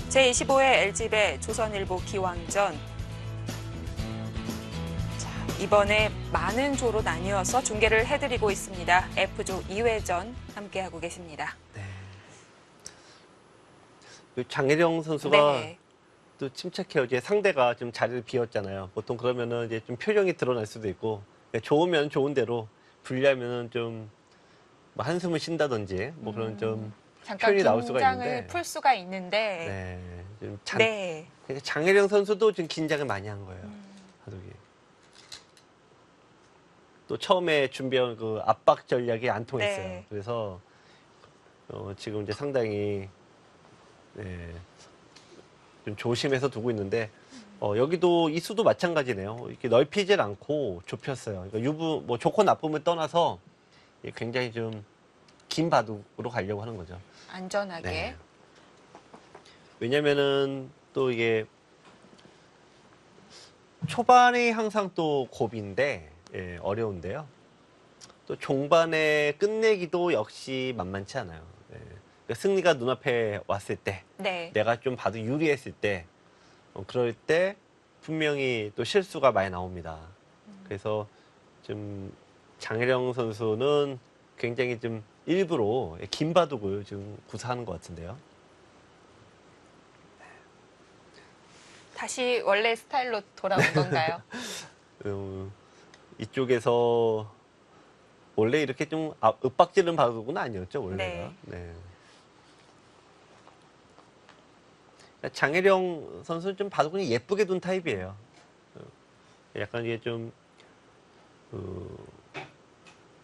제25회 LG배 조선일보 기왕전. 자, 이번에 많은 조로 나뉘어서 중계를 해드리고 있습니다. F조 2회전 함께하고 계십니다. 네. 장혜령 선수가 네. 또 침착해요. 이제 상대가 좀 자리를 비웠잖아요. 보통 그러면은 이제 좀 표정이 드러날 수도 있고, 좋으면 좋은 대로, 불리하면은 좀 뭐 한숨을 쉰다든지, 뭐 그런 좀 잠깐 표현이 나올 수가 긴장을 있는데. 풀 수가 있는데. 네. 좀 네. 장혜령 선수도 좀 긴장을 많이 한 거예요. 바둑이. 또 처음에 준비한 그 압박 전략이 안 통했어요. 네. 그래서 지금 이제 상당히 좀 조심해서 두고 있는데 여기도 이 수도 마찬가지네요. 이렇게 넓히질 않고 좁혔어요. 그러니까 유부 뭐 좋고 나쁨을 떠나서 굉장히 좀 긴 바둑으로 가려고 하는 거죠. 안전하게. 네. 왜냐면은 또 이게 초반이 항상 또 고비인데 어려운데요. 또 종반에 끝내기도 역시 만만치 않아요. 그러니까 승리가 눈앞에 왔을 때, 네. 내가 좀 봐도 유리했을 때, 그럴 때 분명히 또 실수가 많이 나옵니다. 그래서 좀 장혜령 선수는 굉장히 좀 일부러 긴 바둑을 좀 구사하는 것 같은데요. 다시 원래 스타일로 돌아온 건가요? 이쪽에서 원래 이렇게 좀 윽박지르는 바둑은 아니었죠, 원래가. 네. 장혜령 선수는 좀 바둑을 예쁘게 둔 타입이에요. 약간 이게 좀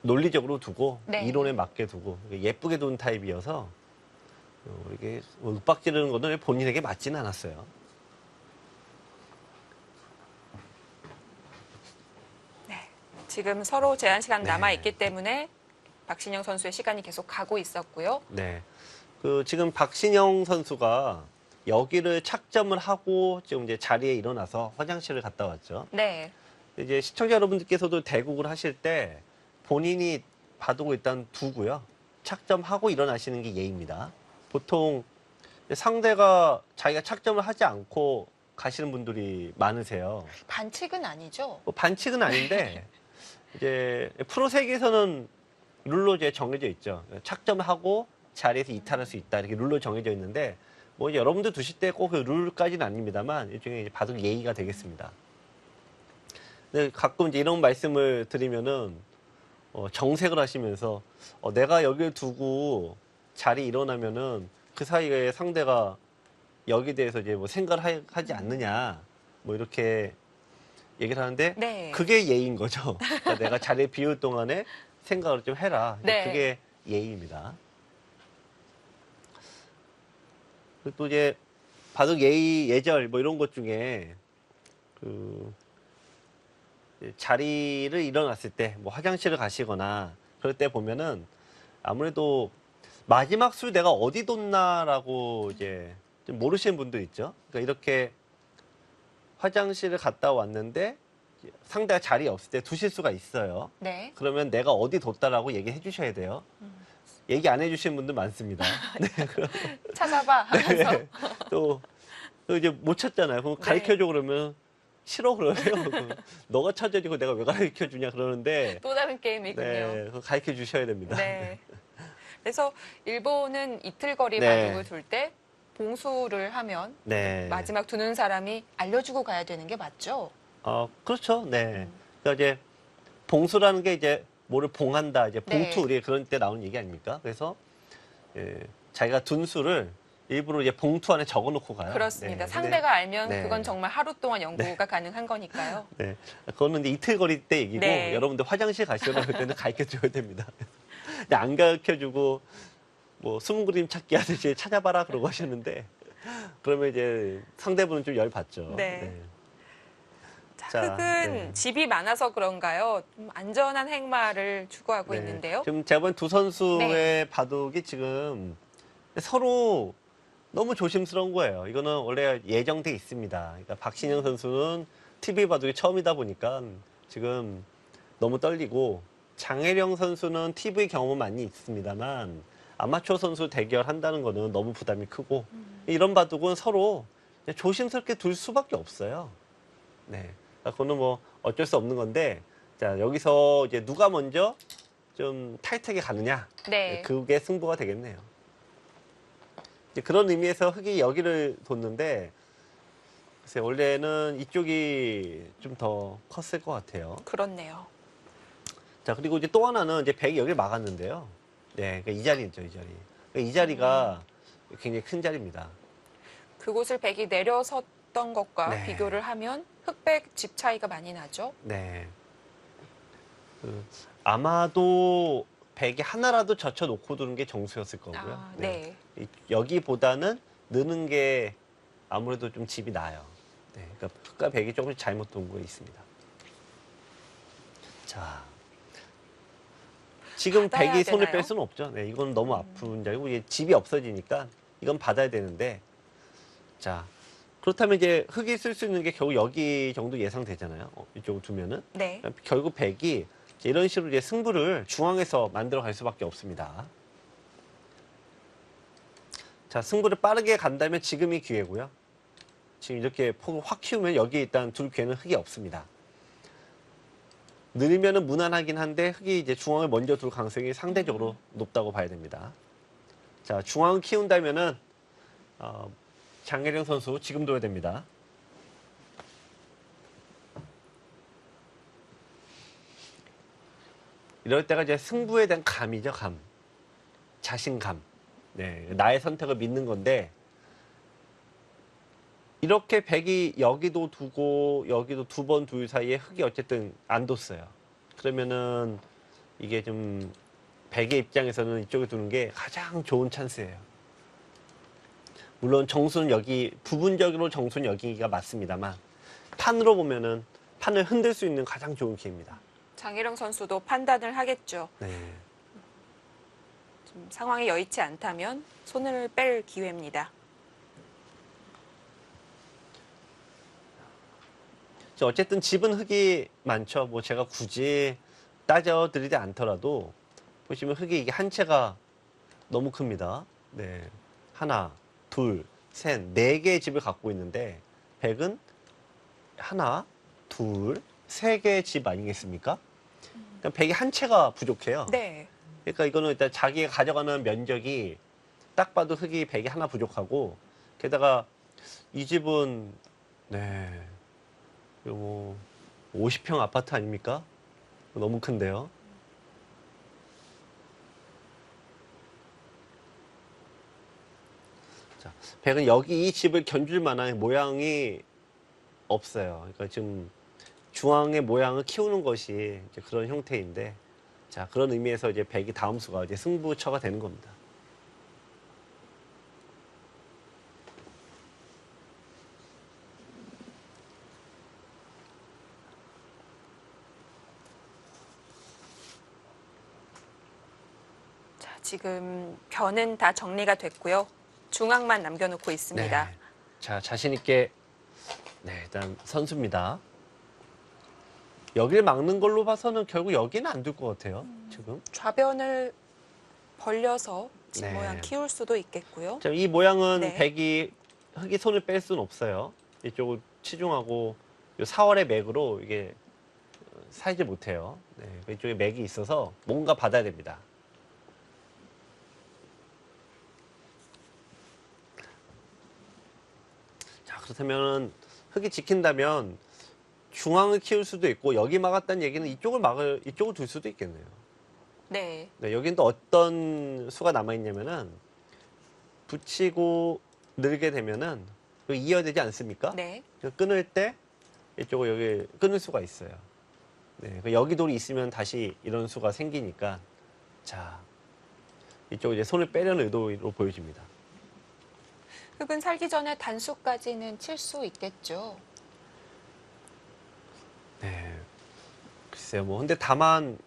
논리적으로 두고 네. 이론에 맞게 두고 예쁘게 둔 타입이어서 이게 윽박지르는 것은 본인에게 맞지는 않았어요. 네. 지금 서로 제한 시간 네. 남아있기 때문에 박신영 선수의 시간이 계속 가고 있었고요. 네. 지금 박신영 선수가 여기를 착점을 하고 지금 이제 자리에 일어나서 화장실을 갔다 왔죠. 네. 이제 시청자 여러분들께서도 대국을 하실 때 본인이 바둑을 일단 두고요. 착점하고 일어나시는 게 예입니다. 보통 상대가 자기가 착점을 하지 않고 가시는 분들이 많으세요. 반칙은 아니죠? 뭐 반칙은 아닌데 이제 프로 세계에서는 룰로 이제 정해져 있죠. 착점하고 자리에서 이탈할 수 있다 이렇게 룰로 정해져 있는데 뭐 이제 여러분들 두실 때 꼭 그 룰까지는 아닙니다만 일종의 이제 바둑 예의가 되겠습니다. 근데 가끔 이제 이런 말씀을 드리면은 정색을 하시면서 내가 여기를 두고 자리 일어나면은 그 사이에 상대가 여기에 대해서 이제 뭐 생각을 하지 않느냐 뭐 이렇게 얘기를 하는데 네. 그게 예의인 거죠. 그러니까 내가 자리에 비울 동안에 생각을 좀 해라. 네. 그게 예의입니다. 그리고 또 이제 바둑 예의, 예절 뭐 이런 것 중에 자리를 일어났을 때 뭐 화장실을 가시거나 그럴 때 보면은 아무래도 마지막 술 내가 어디 뒀나라고 이제 좀 모르시는 분도 있죠. 그러니까 이렇게 화장실을 갔다 왔는데 상대가 자리에 없을 때 두실 수가 있어요. 네. 그러면 내가 어디 뒀다라고 얘기해 주셔야 돼요. 얘기 안 해주시는 분들 많습니다. 찾아봐 하면서. 네. 또 이제 못 찾잖아요. 그럼 가르쳐줘 그러면 싫어 그러세요. 너가 찾아주고 내가 왜 가르쳐 주냐 그러는데 또 다른 게임이군요. 네, 가르쳐 주셔야 됩니다. 네. 그래서 일본은 이틀거리 네. 바둑을 둘 때 봉수를 하면 네. 마지막 두는 사람이 알려주고 가야 되는 게 맞죠? 그렇죠. 네. 그러니까 이제 봉수라는 게 이제 뭐를 봉한다, 이제 봉투 네. 우리 그런 때 나오는 얘기 아닙니까? 그래서 자기가 둔 수를 일부러 이제 봉투 안에 적어놓고 가요. 그렇습니다. 네. 상대가 알면 네. 그건 정말 하루 동안 연구가 가능한 거니까요. 네. 그거는 이제 이틀 거리 때 얘기고 네. 여러분들 화장실 가시거나 그럴 때는 가르쳐 줘야 됩니다. 근데 안 가르쳐 주고 뭐 숨은 그림 찾기 하듯이 찾아봐라 그러고 하셨는데 그러면 이제 상대분은 좀 열 받죠. 네. 자, 자, 흙은 네. 집이 많아서 그런가요? 좀 안전한 행마를 추구하고 네. 있는데요. 지금 제가 본 두 선수의 네. 바둑이 지금 서로 너무 조심스러운 거예요. 이거는 원래 예정돼 있습니다. 그러니까 박신영 선수는 TV 바둑이 처음이다 보니까 지금 너무 떨리고 장혜령 선수는 TV 경험은 많이 있습니다만 아마추어 선수 대결한다는 거는 너무 부담이 크고 이런 바둑은 서로 그냥 조심스럽게 둘 수밖에 없어요. 네, 그러니까 그거는 뭐 어쩔 수 없는 건데 자 여기서 이제 누가 먼저 좀 타이트하게 가느냐 네. 그게 승부가 되겠네요. 이제 그런 의미에서 흑이 여기를 뒀는데 글쎄 원래는 이쪽이 좀 더 컸을 것 같아요. 그렇네요. 자 그리고 이제 또 하나는 이제 백이 여기를 막았는데요. 네, 그러니까 이 자리죠, 이 자리. 그러니까 이 자리가 굉장히 큰 자리입니다. 그곳을 백이 내려섰던 것과 네. 비교를 하면 흑백 집 차이가 많이 나죠. 네. 아마도 백이 하나라도 젖혀놓고 두는 게 정수였을 거고요. 아, 네. 여기보다는 느는 게 아무래도 좀 집이 나요. 네, 그러니까 흑과 백이 조금씩 잘못 둔 거 있습니다. 자, 지금 받아야 백이 손을 되나요? 뺄 수는 없죠. 네, 이건 너무 아픈 자리고 이게 집이 없어지니까 이건 받아야 되는데, 자 그렇다면 이제 흑이 쓸 수 있는 게 결국 여기 정도 예상되잖아요. 이쪽을 두면은 네. 결국 백이 이제 이런 식으로 이제 승부를 중앙에서 만들어 갈 수밖에 없습니다. 자, 승부를 빠르게 간다면 지금이 기회고요. 지금 이렇게 폭을 확 키우면 여기에 일단 둘 기회는 흑이 없습니다. 느리면은 무난하긴 한데 흑이 이제 중앙을 먼저 둘 가능성이 상대적으로 높다고 봐야 됩니다. 자, 중앙을 키운다면은 장혜령 선수 지금 둬야 됩니다. 이럴 때가 이제 승부에 대한 감이죠, 감. 자신감. 네, 나의 선택을 믿는 건데, 이렇게 백이 여기도 두고, 여기도 두 번 둘 사이에 흑이 어쨌든 안 뒀어요. 그러면은, 이게 좀, 백의 입장에서는 이쪽에 두는 게 가장 좋은 찬스예요. 물론 정수는 여기, 부분적으로 정수는 여기가 맞습니다만, 판으로 보면은, 판을 흔들 수 있는 가장 좋은 기회입니다. 장혜령 선수도 판단을 하겠죠. 네. 좀 상황이 여의치 않다면 손을 뺄 기회입니다. 어쨌든 집은 흙이 많죠. 뭐 제가 굳이 따져드리지 않더라도 보시면 흙이 이게 한 채가 너무 큽니다. 네, 하나, 둘, 셋, 네 개의 집을 갖고 있는데 백은 하나, 둘, 세 개의 집 아니겠습니까? 그러니까 백이 한 채가 부족해요. 네. 그러니까 이거는 일단 자기가 가져가는 면적이 딱 봐도 흙이 백이 하나 부족하고 게다가 이 집은 네, 이거 뭐 50평 아파트 아닙니까? 너무 큰데요. 자, 백은 여기 이 집을 견줄 만한 모양이 없어요. 그러니까 지금 중앙의 모양을 키우는 것이 이제 그런 형태인데, 자 그런 의미에서 이제 백이 다음 수가 이제 승부처가 되는 겁니다. 자, 지금 변은 다 정리가 됐고요. 중앙만 남겨놓고 있습니다. 네. 자, 자신 있게 네, 일단 선수입니다. 여기를 막는 걸로 봐서는 결국 여기는 안 될 것 같아요. 지금. 좌변을 벌려서 집 네. 모양 키울 수도 있겠고요. 자, 이 모양은 네. 백이 흙이 손을 뺄 수는 없어요. 이쪽을 치중하고 요 4월의 맥으로 이게 살지 못해요. 네, 이쪽에 맥이 있어서 뭔가 받아야 됩니다. 자, 그렇다면 흙이 지킨다면 중앙을 키울 수도 있고 여기 막았다는 얘기는 이쪽을 둘 수도 있겠네요. 네. 네, 여긴 또 어떤 수가 남아 있냐면은 붙이고 늘게 되면은 여기 이어되지 않습니까? 네. 끊을 때 이쪽을 여기 끊을 수가 있어요. 네, 여기 돌이 있으면 다시 이런 수가 생기니까 자 이쪽 이제 손을 빼려는 의도로 보여집니다. 흙은 살기 전에 단수까지는 칠 수 있겠죠. 네, 글쎄요 뭐 근데 다만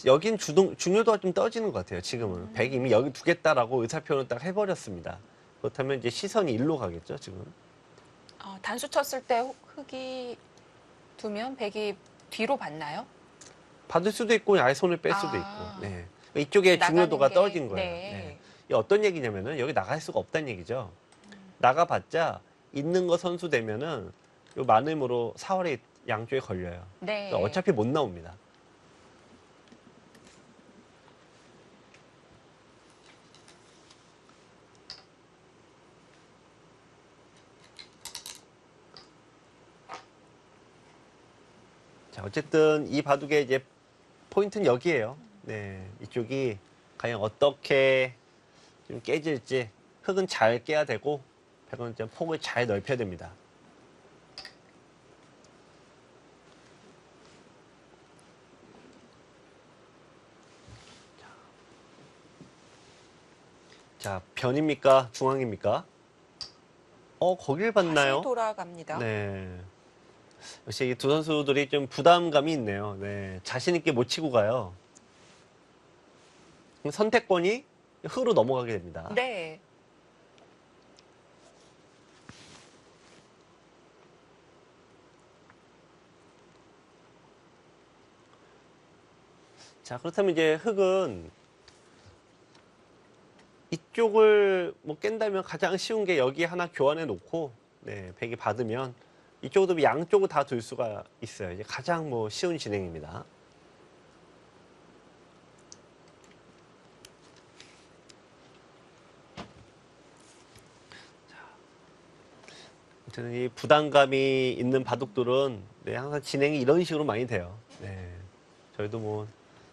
여긴 중요도가 좀 떨어지는 것 같아요. 지금은 백이 이미 여기 두겠다라고 의사표현을 딱 해버렸습니다. 그렇다면 이제 시선이 일로 가겠죠 지금. 단수 쳤을 때 흙이 두면 백이 뒤로 봤나요? 받을 수도 있고 아예 손을 뺄 수도 아. 있고. 네. 이쪽에 나가는 중요도가 게, 떨어진 거예요. 네. 네. 이게 어떤 얘기냐면은 여기 나갈 수가 없다는 얘기죠. 나가봤자 있는 거 선수 되면은 요 많음으로 4월에 양쪽에 걸려요. 네. 그러니까 어차피 못 나옵니다. 자, 어쨌든 이 바둑의 이제 포인트는 여기에요. 네, 이쪽이 과연 어떻게 좀 깨질지. 흙은 잘 깨야 되고 백은 좀 폭을 잘 넓혀야 됩니다. 자, 변입니까? 중앙입니까? 거길 봤나요? 다시 돌아갑니다. 네. 역시 이 두 선수들이 좀 부담감이 있네요. 네. 자신 있게 못 치고 가요. 그럼 선택권이 흙으로 넘어가게 됩니다. 네. 자, 그렇다면 이제 흙은 이쪽을 뭐 깬다면 가장 쉬운 게 여기 하나 교환해 놓고, 네, 백이 받으면 이쪽도 양쪽을 다 둘 수가 있어요. 이제 가장 뭐 쉬운 진행입니다. 아무튼 이 부담감이 있는 바둑들은 네, 항상 진행이 이런 식으로 많이 돼요. 네.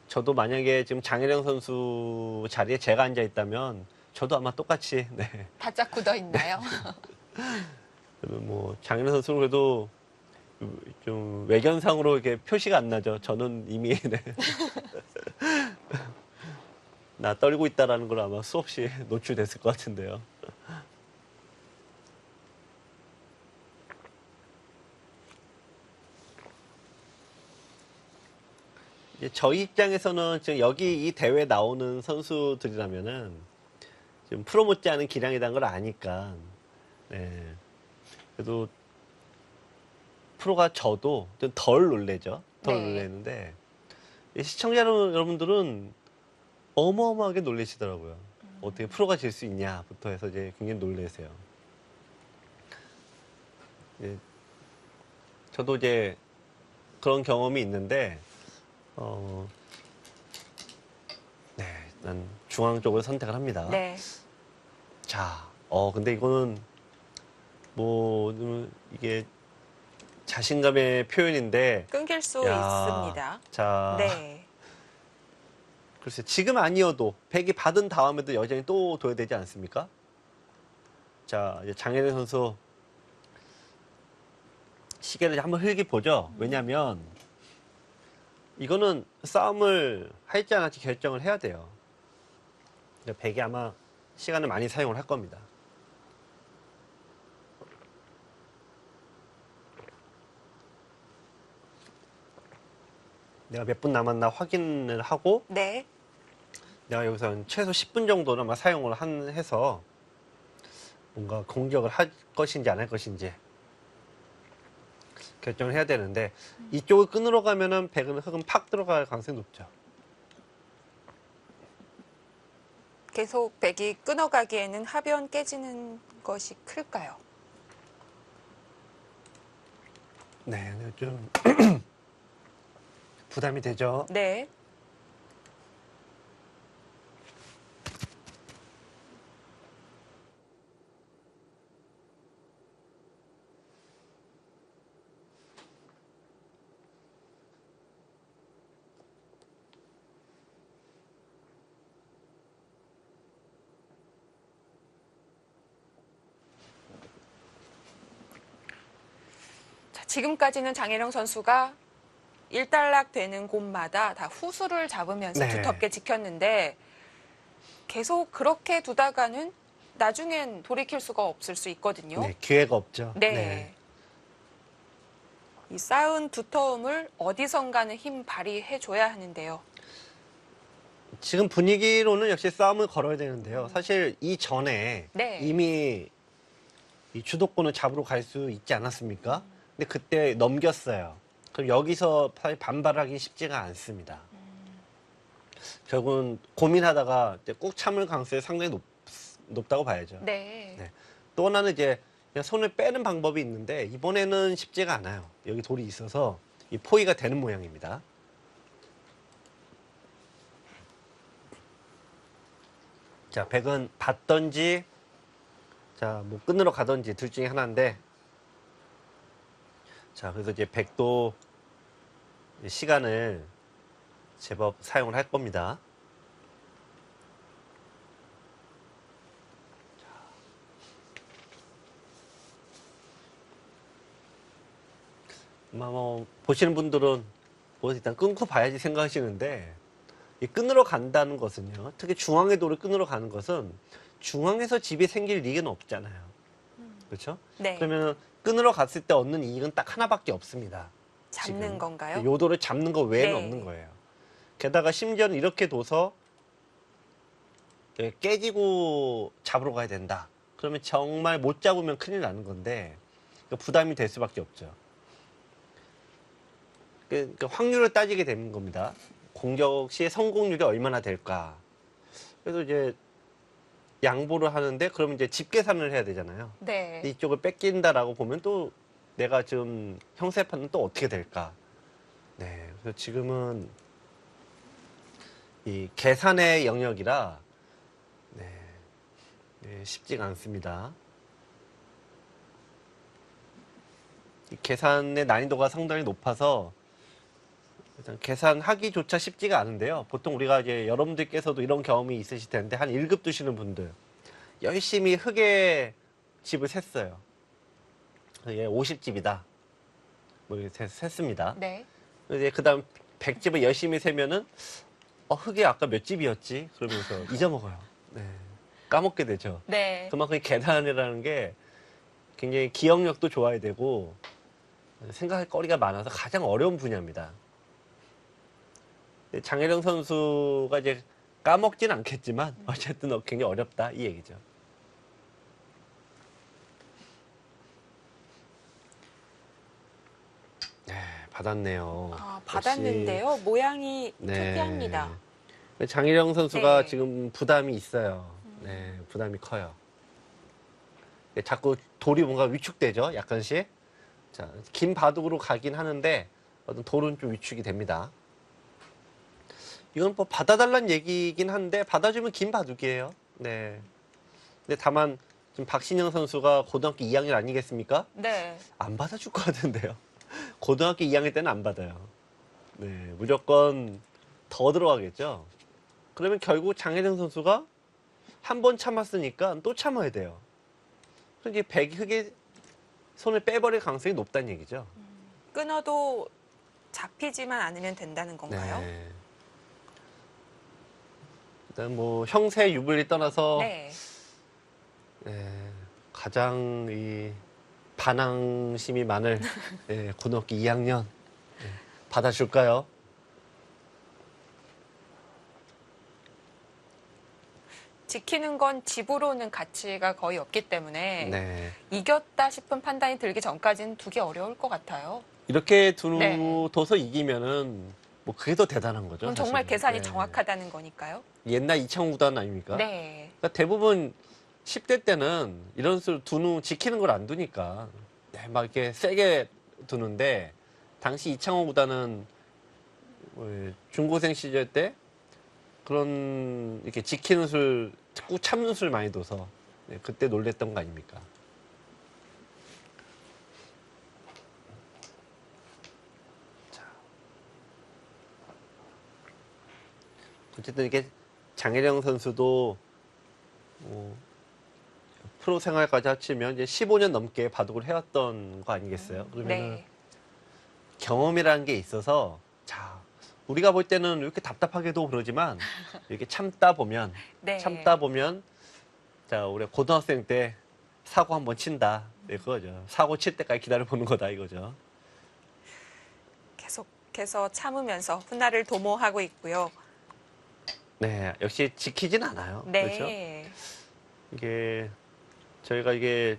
저도 만약에 지금 장혜령 선수 자리에 제가 앉아 있다면 저도 아마 똑같이 네. 바짝 굳어 있나요? 그래도 뭐 장혜령 선수는 그래도 좀 외견상으로 이렇게 표시가 안 나죠. 저는 이미 네. 나 떨고 있다라는 걸 아마 수없이 노출됐을 것 같은데요. 이제 저희 입장에서는 지금 여기 이 대회 나오는 선수들이라면은 지금 프로 못지않은 기량이라는 걸 아니까, 네. 그래도 프로가 져도 좀 덜 놀래죠. 덜 네. 놀래는데 이 시청자 여러분들은 어마어마하게 놀라시더라고요. 어떻게 프로가 질 수 있냐부터 해서 이제 굉장히 놀라세요. 예, 저도 이제 그런 경험이 있는데, 네, 난 중앙 쪽을 선택을 합니다. 네. 자, 근데 이거는 뭐 이게 자신감의 표현인데, 끊길 수 야, 있습니다. 자, 네. 글쎄 지금 아니어도 백이 받은 다음에도 여전히 또 둬야 되지 않습니까? 자, 이제 장혜린 선수 시계를 한번 흘기 보죠. 왜냐하면 이거는 싸움을 할지 안 할지 결정을 해야 돼요. 백이 아마 시간을 많이 사용을 할 겁니다. 내가 몇 분 남았나 확인을 하고 네. 내가 여기서 최소 10분 정도는 아마 사용을 해서 뭔가 공격을 할 것인지 안 할 것인지 결정을 해야 되는데 이쪽을 끊으러 가면은 백은 흙은 팍 들어갈 가능성이 높죠. 계속 백이 끊어가기에는 하변 깨지는 것이 클까요? 네, 좀 부담이 되죠. 네. 자, 지금까지는 장혜령 선수가 일단락되는 곳마다 다 후수를 잡으면서 네. 두텁게 지켰는데 계속 그렇게 두다가는 나중엔 돌이킬 수가 없을 수 있거든요. 네, 기회가 없죠. 네. 이 쌓은 두터움을 어디선가는 힘 발휘해줘야 하는데요. 지금 분위기로는 역시 싸움을 걸어야 되는데요. 사실 이 전에 네. 이미 이 주도권을 잡으러 갈 수 있지 않았습니까? 근데 그때 넘겼어요. 그럼 여기서 반발하기 쉽지가 않습니다. 결국은 고민하다가 이제 꾹 참을 가능성이 상당히 높다고 봐야죠. 네. 네. 또 하나는 이제 그냥 손을 빼는 방법이 있는데 이번에는 쉽지가 않아요. 여기 돌이 있어서 이 포위가 되는 모양입니다. 자, 백은 받던지, 자, 뭐 끊으러 가던지 둘 중에 하나인데, 자, 그래서 이제 백도 시간을 제법 사용을 할 겁니다. 아마 뭐 보시는 분들은 뭐 일단 끊고 봐야지 생각하시는데 이 끊으러 간다는 것은요. 특히 중앙의 돌을 끊으러 가는 것은 중앙에서 집이 생길 리는 없잖아요. 그렇죠? 네. 그러면 끊으러 갔을 때 얻는 이익은 딱 하나밖에 없습니다. 잡는 지금. 건가요? 요 돌을 잡는 거 외에는 네. 없는 거예요. 게다가 심지어는 이렇게 둬서 깨지고 잡으러 가야 된다. 그러면 정말 못 잡으면 큰일 나는 건데 부담이 될 수밖에 없죠. 그 확률을 따지게 되는 겁니다. 공격 시의 성공률이 얼마나 될까. 그래서 이제 양보를 하는데 그러면 이제 집 계산을 해야 되잖아요. 네. 이쪽을 뺏긴다라고 보면 또 내가 지금 형세 판은 또 어떻게 될까. 네. 그래서 지금은 이 계산의 영역이라 네, 쉽지가 않습니다. 이 계산의 난이도가 상당히 높아서 일단 계산하기조차 쉽지가 않은데요. 보통 우리가 이제 여러분들께서도 이런 경험이 있으실 텐데 한 1급 두시는 분들 열심히 흙의 집을 셌어요. 얘 50집이다. 뭐 이렇게 셌습니다. 네. 이제 그다음 100집을 열심히 세면은 흙이 아까 몇 집이었지? 그러면서 잊어먹어요. 네. 까먹게 되죠. 네. 그만큼 계산이라는 게 굉장히 기억력도 좋아야 되고 생각할 거리가 많아서 가장 어려운 분야입니다. 장혜령 선수가 이제 까먹진 않겠지만 어쨌든 굉장히 어렵다 이 얘기죠. 네, 받았네요. 아, 역시, 받았는데요. 모양이 네. 특이합니다. 장혜령 선수가 네. 지금 부담이 있어요. 네, 부담이 커요. 네, 자꾸 돌이 뭔가 위축되죠, 약간씩. 자, 긴 바둑으로 가긴 하는데 어떤 돌은 좀 위축이 됩니다. 이건 뭐 받아달라는 얘기긴 한데 받아주면 긴 바둑이에요. 네. 근데 다만 지금 박신영 선수가 고등학교 2학년 아니겠습니까? 네. 안 받아줄 것 같은데요. 고등학교 2학년 때는 안 받아요. 네, 무조건 더 들어가겠죠. 그러면 결국 장혜정 선수가 한 번 참았으니까 또 참아야 돼요. 그래서 이제 흙에 손을 빼버릴 가능성이 높다는 얘기죠. 끊어도 잡히지만 않으면 된다는 건가요? 네. 일단 뭐 형세 유불리 떠나서 네. 가장 이 반항심이 많을 고등학교 2학년 받아줄까요? 지키는 건 집으로는 가치가 거의 없기 때문에 네. 이겼다 싶은 판단이 들기 전까지는 두기 어려울 것 같아요. 이렇게 네. 둬서 이기면은 뭐 그게 더 대단한 거죠. 그럼 정말 사실은. 계산이 네. 정확하다는 거니까요. 옛날 이창호 구단 아닙니까? 네. 그러니까 대부분 10대 때는 이런 식으로 지키는 걸 안 두니까 막 이렇게 세게 두는데 당시 이창호 구단은 중고생 시절 때 그런 이렇게 지키는 술, 꾹 참는 술 많이 둬서 그때 놀랬던 거 아닙니까? 자. 어쨌든 이게 장혜령 선수도 프로 생활까지 합치면 이제 15년 넘게 바둑을 해왔던 거 아니겠어요? 그러면 네. 경험이라는 게 있어서 자 우리가 볼 때는 이렇게 답답하게도 그러지만 이렇게 참다 보면 네. 자 우리 고등학생 때 사고 한번 친다 이거죠. 사고 칠 때까지 기다려 보는 거다 이거죠. 계속해서 참으면서 훗날을 도모하고 있고요. 네, 역시 지키진 않아요. 그렇죠? 네. 이게 저희가 이게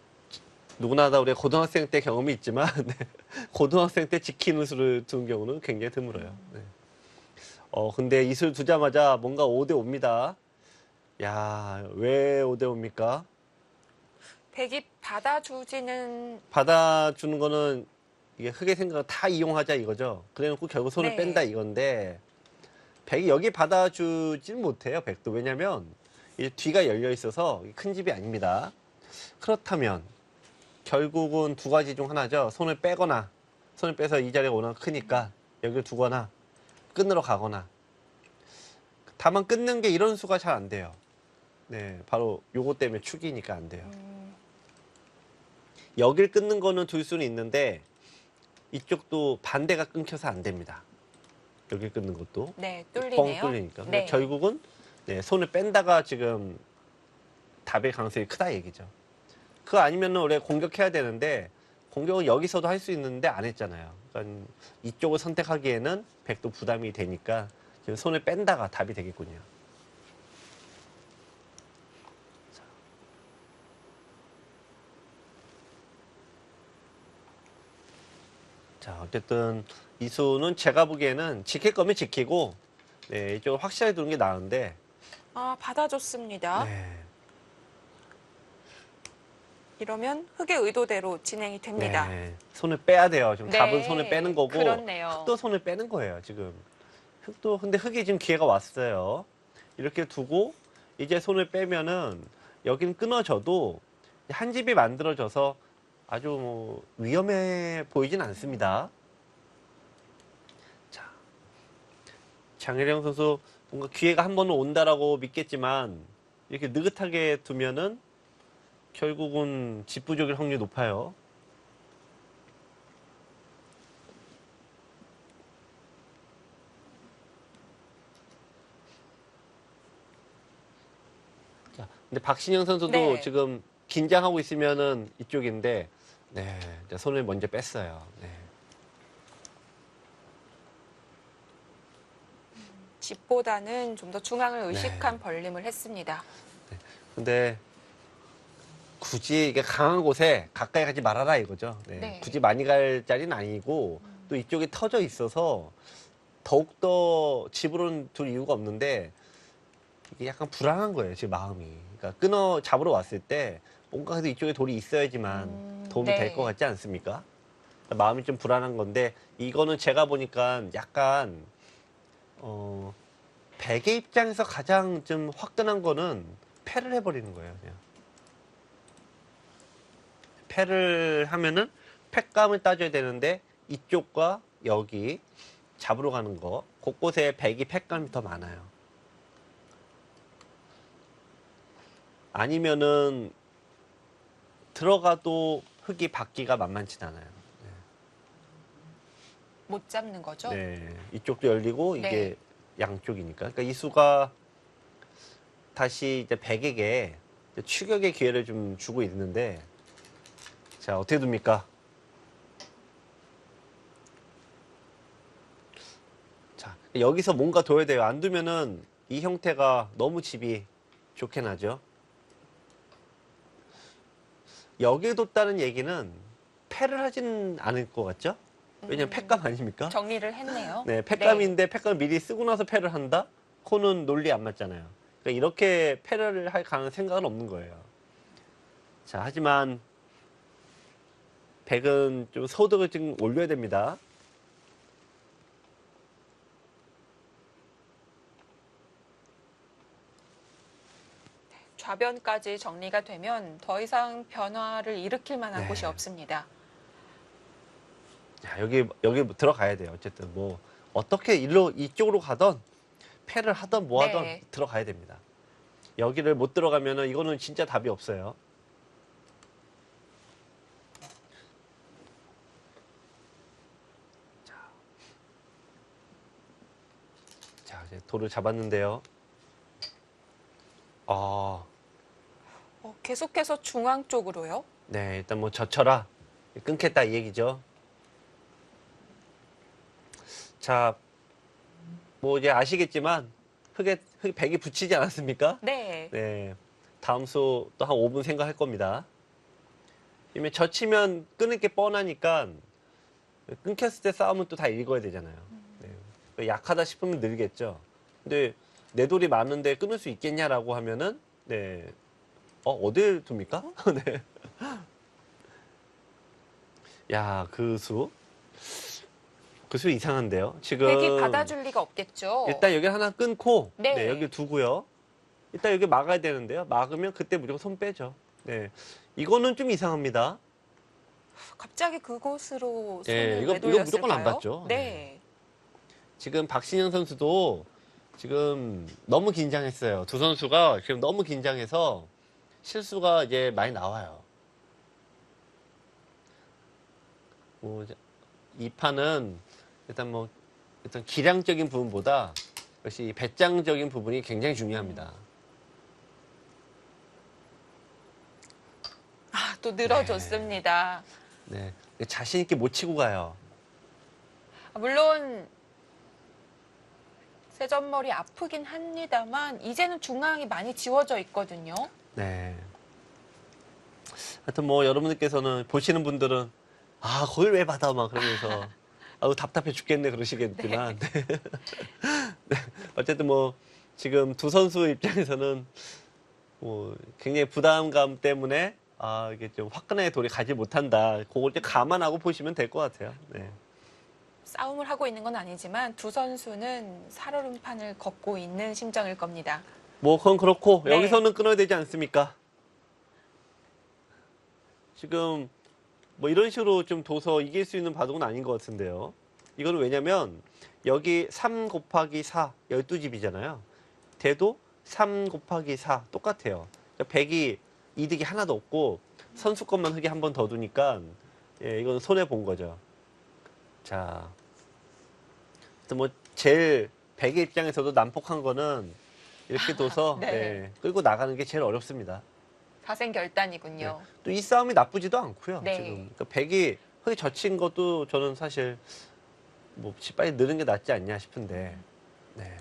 누구나 다 우리 고등학생 때 경험이 있지만 네, 고등학생 때 지키는 수를 두는 경우는 굉장히 드물어요. 네. 근데 이 술 두자마자 뭔가 5대 5입니다. 야, 왜 5대 5입니까? 백이 받아주지는 받아주는 거는 이게 흑의 생각을 다 이용하자 이거죠. 그래놓고 결국 손을 네. 뺀다 이건데 백이 여기 받아주지는 못해요. 백도 왜냐면 이 뒤가 열려 있어서 큰 집이 아닙니다. 그렇다면 결국은 두 가지 중 하나죠. 손을 빼거나 손을 빼서 이 자리가 워낙 크니까 여기를 두거나 끊으러 가거나. 다만 끊는 게 이런 수가 잘 안 돼요. 네, 바로 요거 때문에 축이니까 안 돼요. 여길 끊는 거는 둘 수는 있는데 이쪽도 반대가 끊겨서 안 됩니다. 여길 끊는 것도 네, 뻥 뚫리네요. 뚫리니까. 네. 결국은 네, 손을 뺀다가 지금 답의 가능성이 크다 얘기죠. 그거 아니면은 원래 공격해야 되는데 공격은 여기서도 할 수 있는데 안 했잖아요. 그러니까 이쪽을 선택하기에는 백도 부담이 되니까 지금 손을 뺀다가 답이 되겠군요. 자, 어쨌든 이 수는 제가 보기에는 지킬 거면 지키고 네, 이쪽을 확실하게 두는 게 나은데 아, 받아줬습니다. 네, 이러면 흑의 의도대로 진행이 됩니다. 네, 손을 빼야 돼요. 지금 네, 답은 손을 빼는 거고 그렇네요. 흑도 손을 빼는 거예요. 지금 흑도 근데 흑이 지금 기회가 왔어요. 이렇게 두고 이제 손을 빼면은 여긴 끊어져도 한 집이 만들어져서 아주 뭐 위험해 보이진 않습니다. 자, 장혜령 선수 뭔가 기회가 한 번은 온다라고 믿겠지만 이렇게 느긋하게 두면은 결국은 집 부족일 확률이 높아요. 자, 근데 박신영 선수도 네. 지금 긴장하고 있으면은 이쪽인데, 네, 이제 손을 먼저 뺐어요. 네. 집보다는 좀 더 중앙을 의식한 네. 벌림을 했습니다. 근데 굳이 이게 강한 곳에 가까이 가지 말아라 이거죠. 네. 네. 굳이 많이 갈 자리는 아니고 또 이쪽이 터져 있어서 더욱더 집으로는 둘 이유가 없는데 이게 약간 불안한 거예요, 지금 마음이. 그러니까 끊어 잡으러 왔을 때 뭔가 그래도 이쪽에 돌이 있어야지만 도움이 네. 될 것 같지 않습니까? 그러니까 마음이 좀 불안한 건데 이거는 제가 보니까 약간 백의 입장에서 가장 좀 화끈한 거는 패를 해버리는 거예요, 그냥. 패를 하면은 팩감을 따져야 되는데 이쪽과 여기 잡으러 가는 거 곳곳에 백이 팩감이 더 많아요. 아니면은 들어가도 흙이 받기가 만만치 않아요. 못 잡는 거죠? 네, 이쪽도 열리고 이게 네. 양쪽이니까. 그러니까 이 수가 다시 이제 백에게 추격의 기회를 좀 주고 있는데, 자 어떻게 둡니까? 자 여기서 뭔가 둬야 돼요. 안 두면은 이 형태가 너무 집이 좋게 나죠. 여기에 뒀다는 얘기는 패를 하진 않을 것 같죠? 왜냐면 팩감 아닙니까? 정리를 했네요. 네, 팩감인데 팩감 미리 쓰고 나서 패를 한다? 코는 논리 안 맞잖아요. 그러니까 이렇게 패를 할 가능 생각은 없는 거예요. 자, 하지만 백은 좀 소득을 좀 올려야 됩니다. 좌변까지 정리가 되면 더 이상 변화를 일으킬 만한 네. 곳이 없습니다. 자, 여기 들어가야 돼요. 어쨌든 뭐 어떻게 이쪽으로 가던 패를 하던 뭐 하던 네. 들어가야 됩니다. 여기를 못 들어가면은 이거는 진짜 답이 없어요. 자, 이제 돌을 잡았는데요. 계속해서 중앙 쪽으로요. 네, 일단 뭐 젖혀라. 끊겠다 이 얘기죠. 자, 뭐 이제 아시겠지만 백이 붙이지 않았습니까? 네. 네, 다음 수 또 한 5분 생각할 겁니다. 왜냐면 젖히면 끊을 게 뻔하니까 끊겼을 때 싸움은 또 다 읽어야 되잖아요. 네. 약하다 싶으면 늘겠죠. 근데 내 돌이 많은데 끊을 수 있겠냐라고 하면은 네. 어딜 둡니까? 네. 야, 그 수 이상한데요. 지금 백이 받아줄 리가 없겠죠. 일단 여기 하나 끊고 네. 네, 여기 두고요. 일단 여기 막아야 되는데요. 막으면 그때 무조건 손 빼죠. 네. 이거는 좀 이상합니다. 갑자기 그곳으로 손을 네, 왜 이거 돌렸을까요? 무조건 안 받죠. 네. 지금 박신영 선수도 지금 너무 긴장했어요. 두 선수가 지금 너무 긴장해서 실수가 이제 많이 나와요. 이 판은 일단 기량적인 부분보다 역시 배짱적인 부분이 굉장히 중요합니다. 아, 또 늘어졌습니다. 네, 자신 있게 못 치고 가요. 물론 세전머리 아프긴 합니다만 이제는 중앙이 많이 지워져 있거든요. 네. 하여튼 여러분들께서는 보시는 분들은 거길 왜 받아 막 그러면서 아우 답답해 죽겠네 그러시겠지만 네. 어쨌든 지금 두 선수 입장에서는 굉장히 부담감 때문에 이게 좀 화끈하게 돌이 가지 못한다. 그걸 좀 감안하고 보시면 될 것 같아요. 네. 싸움을 하고 있는 건 아니지만 두 선수는 살얼음판을 걷고 있는 심정일 겁니다. 그건 그렇고 네. 여기서는 끊어야 되지 않습니까? 지금 이런 식으로 좀 둬서 이길 수 있는 바둑은 아닌 것 같은데요. 이거는 왜냐면 여기 3 곱하기 4, 12집이잖아요. 대도 3 곱하기 4 똑같아요. 그러니까 100이 이득이 하나도 없고 선수 것만 흙이 한 번 더 두니까 예, 이건 손해 본 거죠. 자, 제일 100의 입장에서도 난폭한 거는 이렇게 둬서 네. 예, 끌고 나가는 게 제일 어렵습니다. 사생결단이군요. 또 이 싸움이 나쁘지도 않고요. 네. 지금 그러니까 100이 흙이 젖힌 것도 저는 사실 빨리 느는 게 낫지 않냐 싶은데. 네.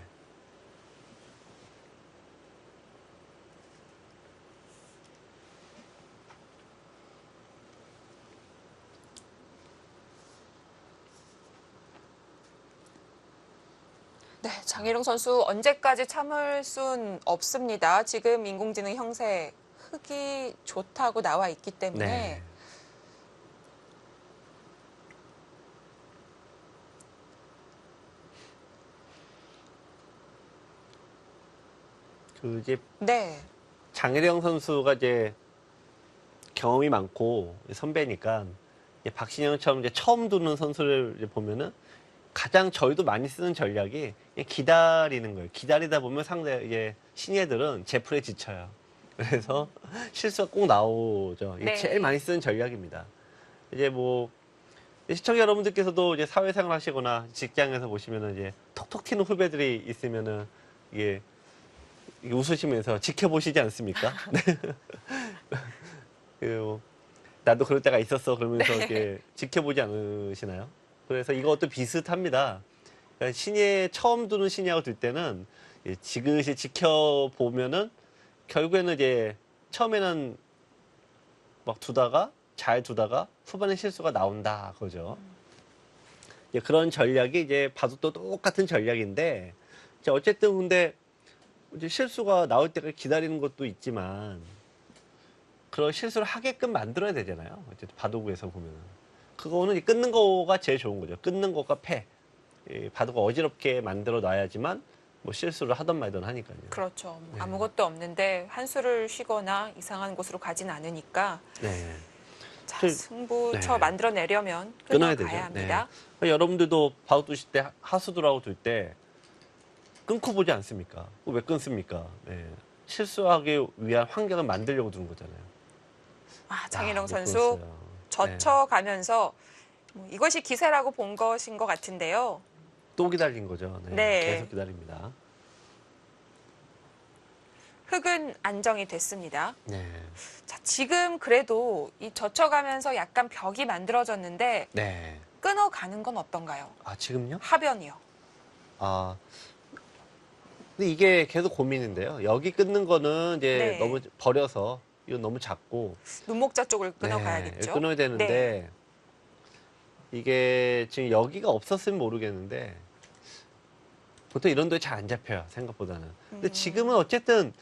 네, 장희룡 선수 언제까지 참을 순 없습니다. 지금 인공지능 형세 흙이 좋다고 나와 있기 때문에 네. 이제 네, 장혜령 선수가 이제 경험이 많고 선배니까 이제 박신영처럼 이제 처음 두는 선수를 이제 보면은 가장 저희도 많이 쓰는 전략이 그냥 기다리는 거예요. 기다리다 보면 상대 이제 신예들은 제풀에 지쳐요. 그래서 실수가 꼭 나오죠. 이게 네. 제일 많이 쓰는 전략입니다. 이제 시청자 여러분들께서도 이제 사회생활 하시거나 직장에서 보시면은 이제 톡톡 튀는 후배들이 있으면은 이게 웃으시면서 지켜보시지 않습니까? 네. 나도 그럴 때가 있었어 그러면서 네. 이렇게 지켜보지 않으시나요? 그래서 이것도 비슷합니다. 그러니까 신예 처음 두는 신예하고 둘 때는 지그시 지켜보면은 결국에는 이제 처음에는 막 두다가 잘 두다가 후반에 실수가 나온다 그거죠. 이제 그런 전략이 이제 바둑도 똑같은 전략인데 어쨌든 근데 이제 실수가 나올 때까지 기다리는 것도 있지만 그런 실수를 하게끔 만들어야 되잖아요. 어쨌든 바둑에서 보면은 그거는 끊는 거가 제일 좋은 거죠. 끊는 거가 패. 바둑을 어지럽게 만들어 놔야지만 실수를 하던 말던 하니까요. 그렇죠. 네. 아무것도 없는데 한수를 쉬거나 이상한 곳으로 가진 않으니까 네. 자, 승부처 네. 만들어내려면 끊어야 되죠. 끊어가야 합니다. 네. 여러분들도 바둑 두실 때 하수들하고 둘 때 끊고 보지 않습니까? 왜 끊습니까? 네. 실수하기 위한 환경을 만들려고 두는 거잖아요. 장희룡 못 선수 끊었어요. 젖혀가면서 이것이 기세라고 본 것인 것 같은데요. 또 기다린 거죠. 네. 네. 계속 기다립니다. 흙은 안정이 됐습니다. 네. 자, 지금 그래도 이 젖혀가면서 약간 벽이 만들어졌는데 네. 끊어가는 건 어떤가요? 지금요? 하변이요. 근데 이게 계속 고민인데요. 여기 끊는 거는 이제 네. 너무 버려서 이건 너무 작고 눈목자 쪽을 네, 끊어가야겠죠. 끊어야 되는데 네. 이게 지금 여기가 없었으면 모르겠는데 보통 이런 도에 잘 안 잡혀요. 생각보다는. 근데 지금은 어쨌든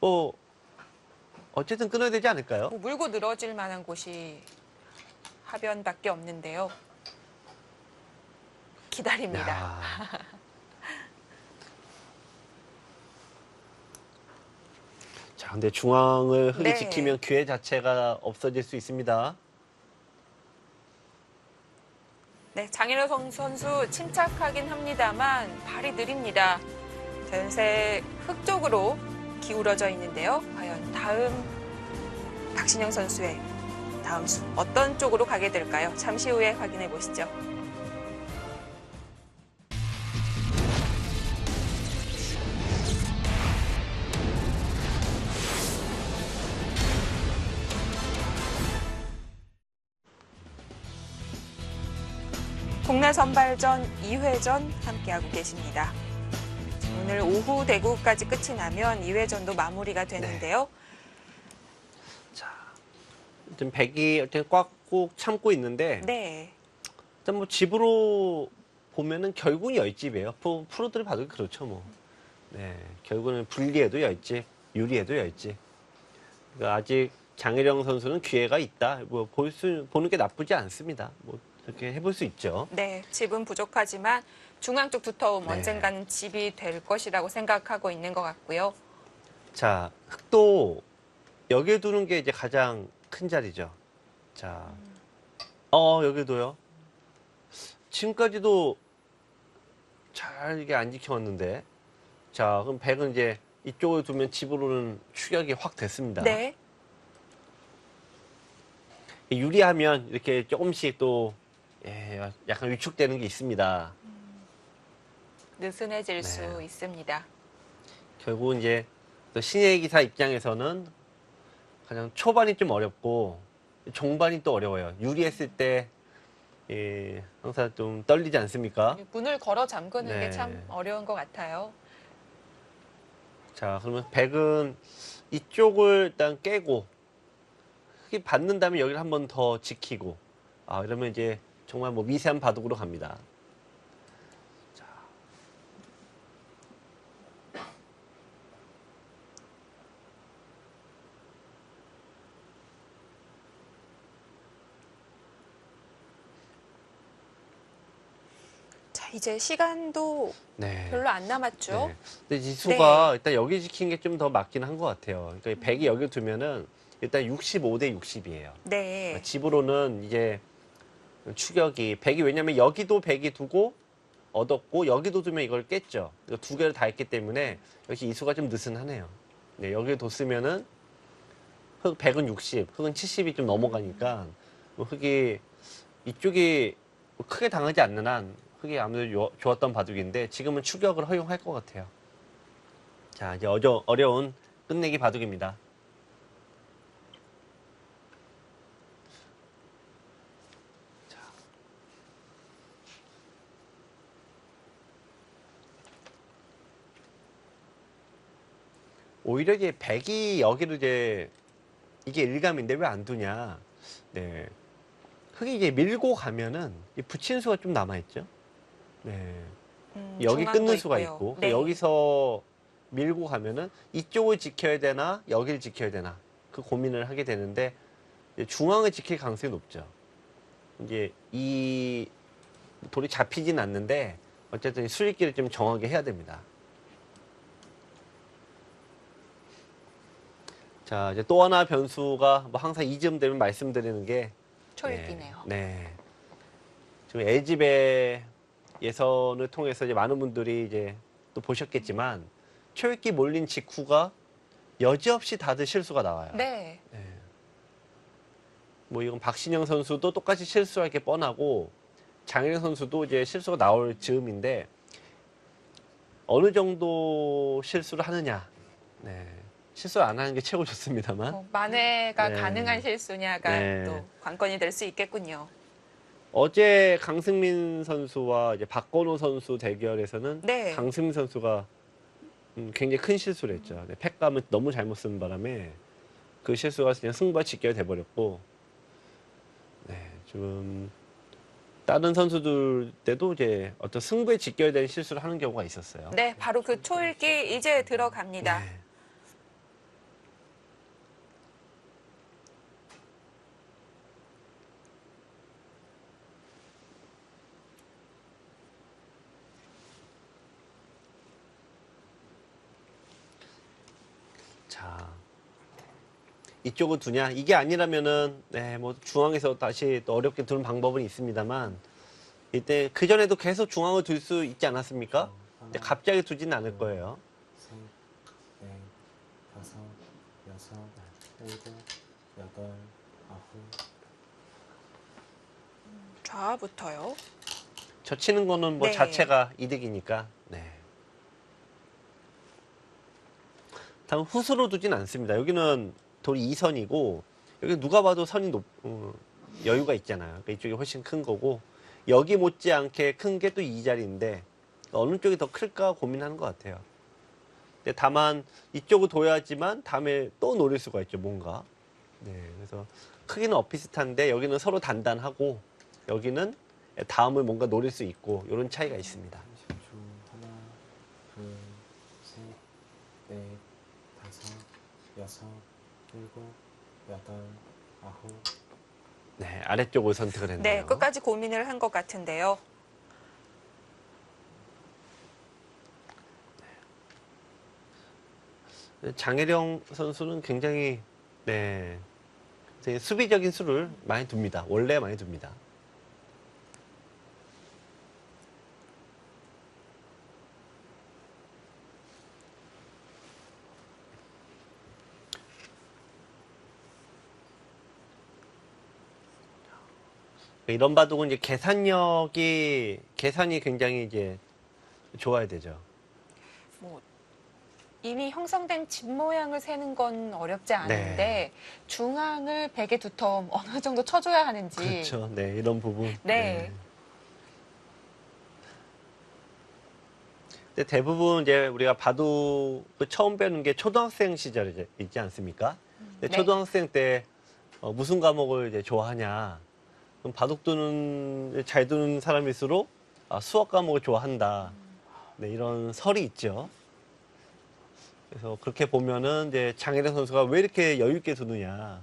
뭐 어쨌든 끊어야 되지 않을까요? 뭐 물고 늘어질 만한 곳이 하변밖에 없는데요. 기다립니다. 야. 자, 근데 중앙을 흙이 네. 지키면 기회 자체가 없어질 수 있습니다. 네, 장인호 선수 침착하긴 합니다만 발이 느립니다. 전세 흙 쪽으로 기울어져 있는데요. 과연 다음 박신영 선수의 다음 수 어떤 쪽으로 가게 될까요? 잠시 후에 확인해 보시죠. 국내 선발전 2회전 함께하고 계십니다. 오늘 오후 대구까지 끝이 나면 2회전도 마무리가 되는데요. 자, 지금 백이 어쨌든 꽉꾹 참고 있는데 네. 일단 뭐 집으로 보면은 결국은 열집이에요. 프로들이 봐도 그렇죠, 뭐. 네, 결국은 불리해도 열집, 유리해도 열집. 그러니까 아직 장혜령 선수는 기회가 있다. 뭐 보는 게 나쁘지 않습니다. 뭐 이렇게 해볼 수 있죠. 네, 집은 부족하지만 중앙 쪽 두터움 네. 언젠가는 집이 될 것이라고 생각하고 있는 것 같고요. 자, 흙도 여기에 두는 게 이제 가장 큰 자리죠. 자, 여기도요. 지금까지도 잘 이게 안 지켜왔는데. 자, 그럼 백은 이제 이쪽을 두면 집으로는 추격이 확 됐습니다. 네, 유리하면 이렇게 조금씩 또 약간 위축되는 게 있습니다. 느슨해질 네. 수 있습니다. 결국은 이제 또 신예 기사 입장에서는 가장 초반이 좀 어렵고 종반이 또 어려워요. 유리했을 때 항상 좀 떨리지 않습니까? 문을 걸어 잠그는 네. 게 참 어려운 것 같아요. 자, 그러면 백은 이쪽을 일단 깨고 흙이 받는다면 여기를 한 번 더 지키고 이러면 이제 정말 뭐 미세한 바둑으로 갑니다. 자. 자, 이제 시간도 네. 별로 안 남았죠. 네. 근데 지수가 네. 일단 여기 지키는 게 좀 더 맞긴 한 것 같아요. 그러니까 백이 여기 두면은 일단 65대 60이에요. 네. 집으로는 이제 추격이 백이 왜냐면 여기도 백이 두고 얻었고 여기도 두면 이걸 깼죠. 그러니까 두 개를 다 했기 때문에 역시 이수가 좀 느슨하네요. 네, 여기 뒀으면은 흙 백은 60, 흙은 70이 좀 넘어가니까 뭐 흙이 이쪽이 뭐 크게 당하지 않는 한 흙이 아무래도 좋았던 바둑인데 지금은 추격을 허용할 것 같아요. 자, 이제 어려운 끝내기 바둑입니다. 오히려 이제 백이 여기로 이제 이게 일감인데 왜 안 두냐. 네. 흙이 이제 밀고 가면은 이 붙이는 수가 좀 남아있죠. 네. 여기 중앙도 끊는 수가 있고요. 있고 네. 여기서 밀고 가면은 이쪽을 지켜야 되나 여기를 지켜야 되나 그 고민을 하게 되는데 이제 중앙을 지킬 가능성이 높죠. 이제 이 돌이 잡히진 않는데 어쨌든 수익기를 좀 정하게 해야 됩니다. 자, 이제 또 하나 변수가 뭐 항상 이쯤 되면 말씀드리는 게 초읽기네요. 네. 지금 LG배 예선을 통해서 이제 많은 분들이 이제 또 보셨겠지만 초읽기 몰린 직후가 여지없이 다들 실수가 나와요. 네. 뭐 이건 박신영 선수도 똑같이 실수할 게 뻔하고 장혜령 선수도 이제 실수가 나올 즈음인데 어느 정도 실수를 하느냐. 네. 실수 안 하는 게 최고 좋습니다만 만회가 네. 가능한 실수냐가 네. 또 관건이 될 수 있겠군요. 어제 강승민 선수와 이제 박건호 선수 대결에서는 네. 강승민 선수가 굉장히 큰 실수를 했죠. 네, 팩감을 너무 잘못 쓴 바람에 그 실수가 그냥 승부가 직결돼 버렸고, 네, 지금 다른 선수들 때도 이제 어떤 승부에 직결된 실수를 하는 경우가 있었어요. 네, 바로 그 초읽기 이제 들어갑니다. 네. 자, 이쪽을 두냐? 이게 아니라면은 네, 뭐 중앙에서 다시 또 어렵게 두는 방법은 있습니다만, 이때 그 전에도 계속 중앙을 둘 수 있지 않았습니까? 근데 갑자기 두진 않을 거예요. 셋, 넷, 다섯, 여섯, 일곱, 여덟, 아홉. 좌부터요. 저 치는 거는 뭐 네. 자체가 이득이니까. 네. 다음 후수로 두진 않습니다. 여기는 돌이 2선이고 여기 누가 봐도 선이 여유가 있잖아요. 그러니까 이쪽이 훨씬 큰 거고 여기 못지않게 큰 게 또 이 자리인데 어느 쪽이 더 클까 고민하는 것 같아요. 근데 다만 이쪽을 둬야지만 다음에 또 노릴 수가 있죠. 뭔가. 네, 그래서 크기는 엇비슷한데 여기는 서로 단단하고 여기는 다음을 뭔가 노릴 수 있고 이런 차이가 있습니다. 30초. 하나, 둘, 셋, 넷, 다섯, 여섯, 일곱, 여덟, 아홉. 네, 아래쪽을 선택을 했네요. 네, 끝까지 고민을 한 것 같은데요. 장혜령 선수는 굉장히 네, 되게 수비적인 수를 많이 둡니다. 원래 많이 둡니다. 이런 바둑은 이제 계산이 굉장히 이제 좋아야 되죠. 뭐 이미 형성된 집 모양을 세는 건 어렵지 않은데 네. 중앙을 베개 두텀 어느 정도 쳐줘야 하는지. 그렇죠. 네, 이런 부분. 네. 근데 대부분 이제 우리가 바둑을 처음 배우는 게 초등학생 시절에 있지 않습니까? 근데 네. 초등학생 때 무슨 과목을 이제 좋아하냐? 그럼 바둑 잘 두는 사람일수록 수학 과목을 좋아한다. 네, 이런 설이 있죠. 그래서 그렇게 보면은 이제 장혜령 선수가 왜 이렇게 여유 있게 두느냐?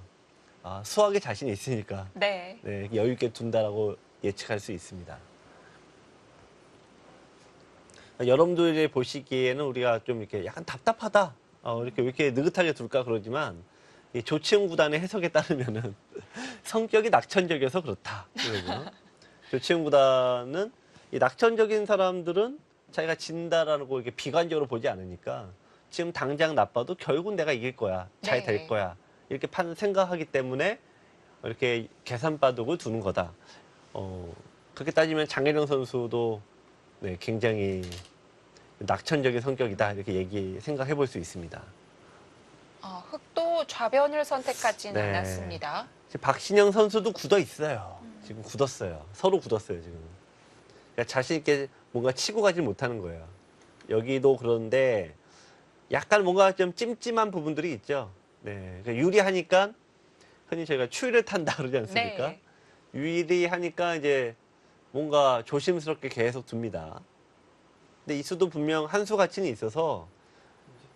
수학에 자신이 있으니까 네. 네, 여유 있게 둔다라고 예측할 수 있습니다. 여러분들이 보시기에는 우리가 좀 이렇게 약간 답답하다. 이렇게 왜 이렇게 느긋하게 둘까 그러지만 이 조치훈 구단의 해석에 따르면은 성격이 낙천적이어서 그렇다. 그러고 조치훈 구단은 이 낙천적인 사람들은 자기가 진다라고 이렇게 비관적으로 보지 않으니까 지금 당장 나빠도 결국은 내가 이길 거야. 잘 될 네. 거야. 이렇게 생각하기 때문에 이렇게 계산 바둑을 두는 거다. 그렇게 따지면 장혜령 선수도 네, 굉장히 낙천적인 성격이다. 이렇게 생각해 볼 수 있습니다. 흑도 좌변을 선택하지는 네. 않았습니다. 지금 박신영 선수도 굳어 있어요. 지금 굳었어요. 서로 굳었어요, 지금. 그러니까 자신 있게 뭔가 치고 가질 못하는 거예요. 여기도 그런데 약간 뭔가 좀 찜찜한 부분들이 있죠. 네. 그러니까 유리하니까 흔히 저희가 추위를 탄다 그러지 않습니까? 네. 유리하니까 이제 뭔가 조심스럽게 계속 둡니다. 근데 이 수도 분명 한 수 가치는 있어서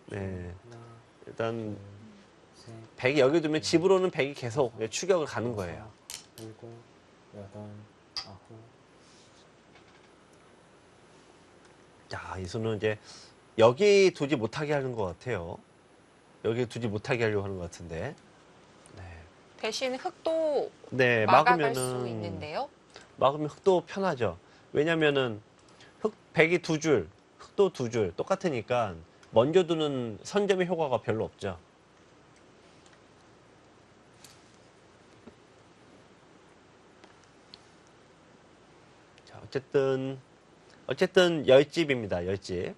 네. 하나, 일단 둘, 셋, 백이 여기 두면 집으로는 백이 계속 추격을 가는 거예요. 여섯, 일곱, 여덟, 아홉. 자, 이 수는 이제 여기 두지 못하게 하는 것 같아요. 여기 두지 못하게 하려고 하는 것 같은데. 네. 대신 흑도 네, 막아갈 수 있는데요. 막으면 흑도 편하죠. 왜냐면은 백이 두 줄, 흑도 두 줄 똑같으니까 먼저 두는 선점의 효과가 별로 없죠. 자, 어쨌든 열집입니다. 열집.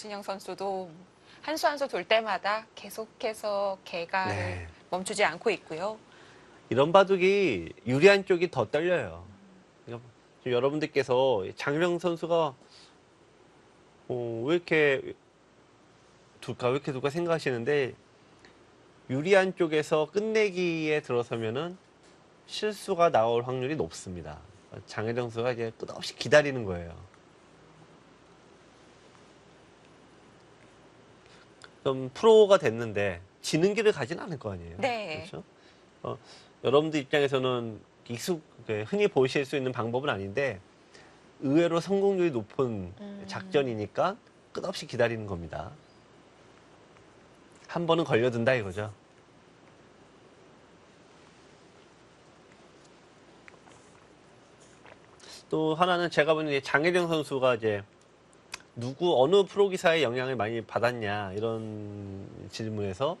박신영 선수도 한 수 한 수 돌 때마다 계속해서 개가를 네. 멈추지 않고 있고요. 이런 바둑이 유리한 쪽이 더 떨려요. 그러니까 지금 여러분들께서 장명 선수가 왜 이렇게 둘까 생각하시는데 유리한 쪽에서 끝내기에 들어서면은 실수가 나올 확률이 높습니다. 장혜정 선수가 이제 끝없이 기다리는 거예요. 좀 프로가 됐는데 지는 길을 가진 않을 거 아니에요. 네. 그렇죠? 여러분들 입장에서는 흔히 보실 수 있는 방법은 아닌데 의외로 성공률이 높은 작전이니까 끝없이 기다리는 겁니다. 한 번은 걸려든다 이거죠. 또 하나는 제가 보는 장혜정 선수가 이제 어느 프로 기사의 영향을 많이 받았냐 이런 질문에서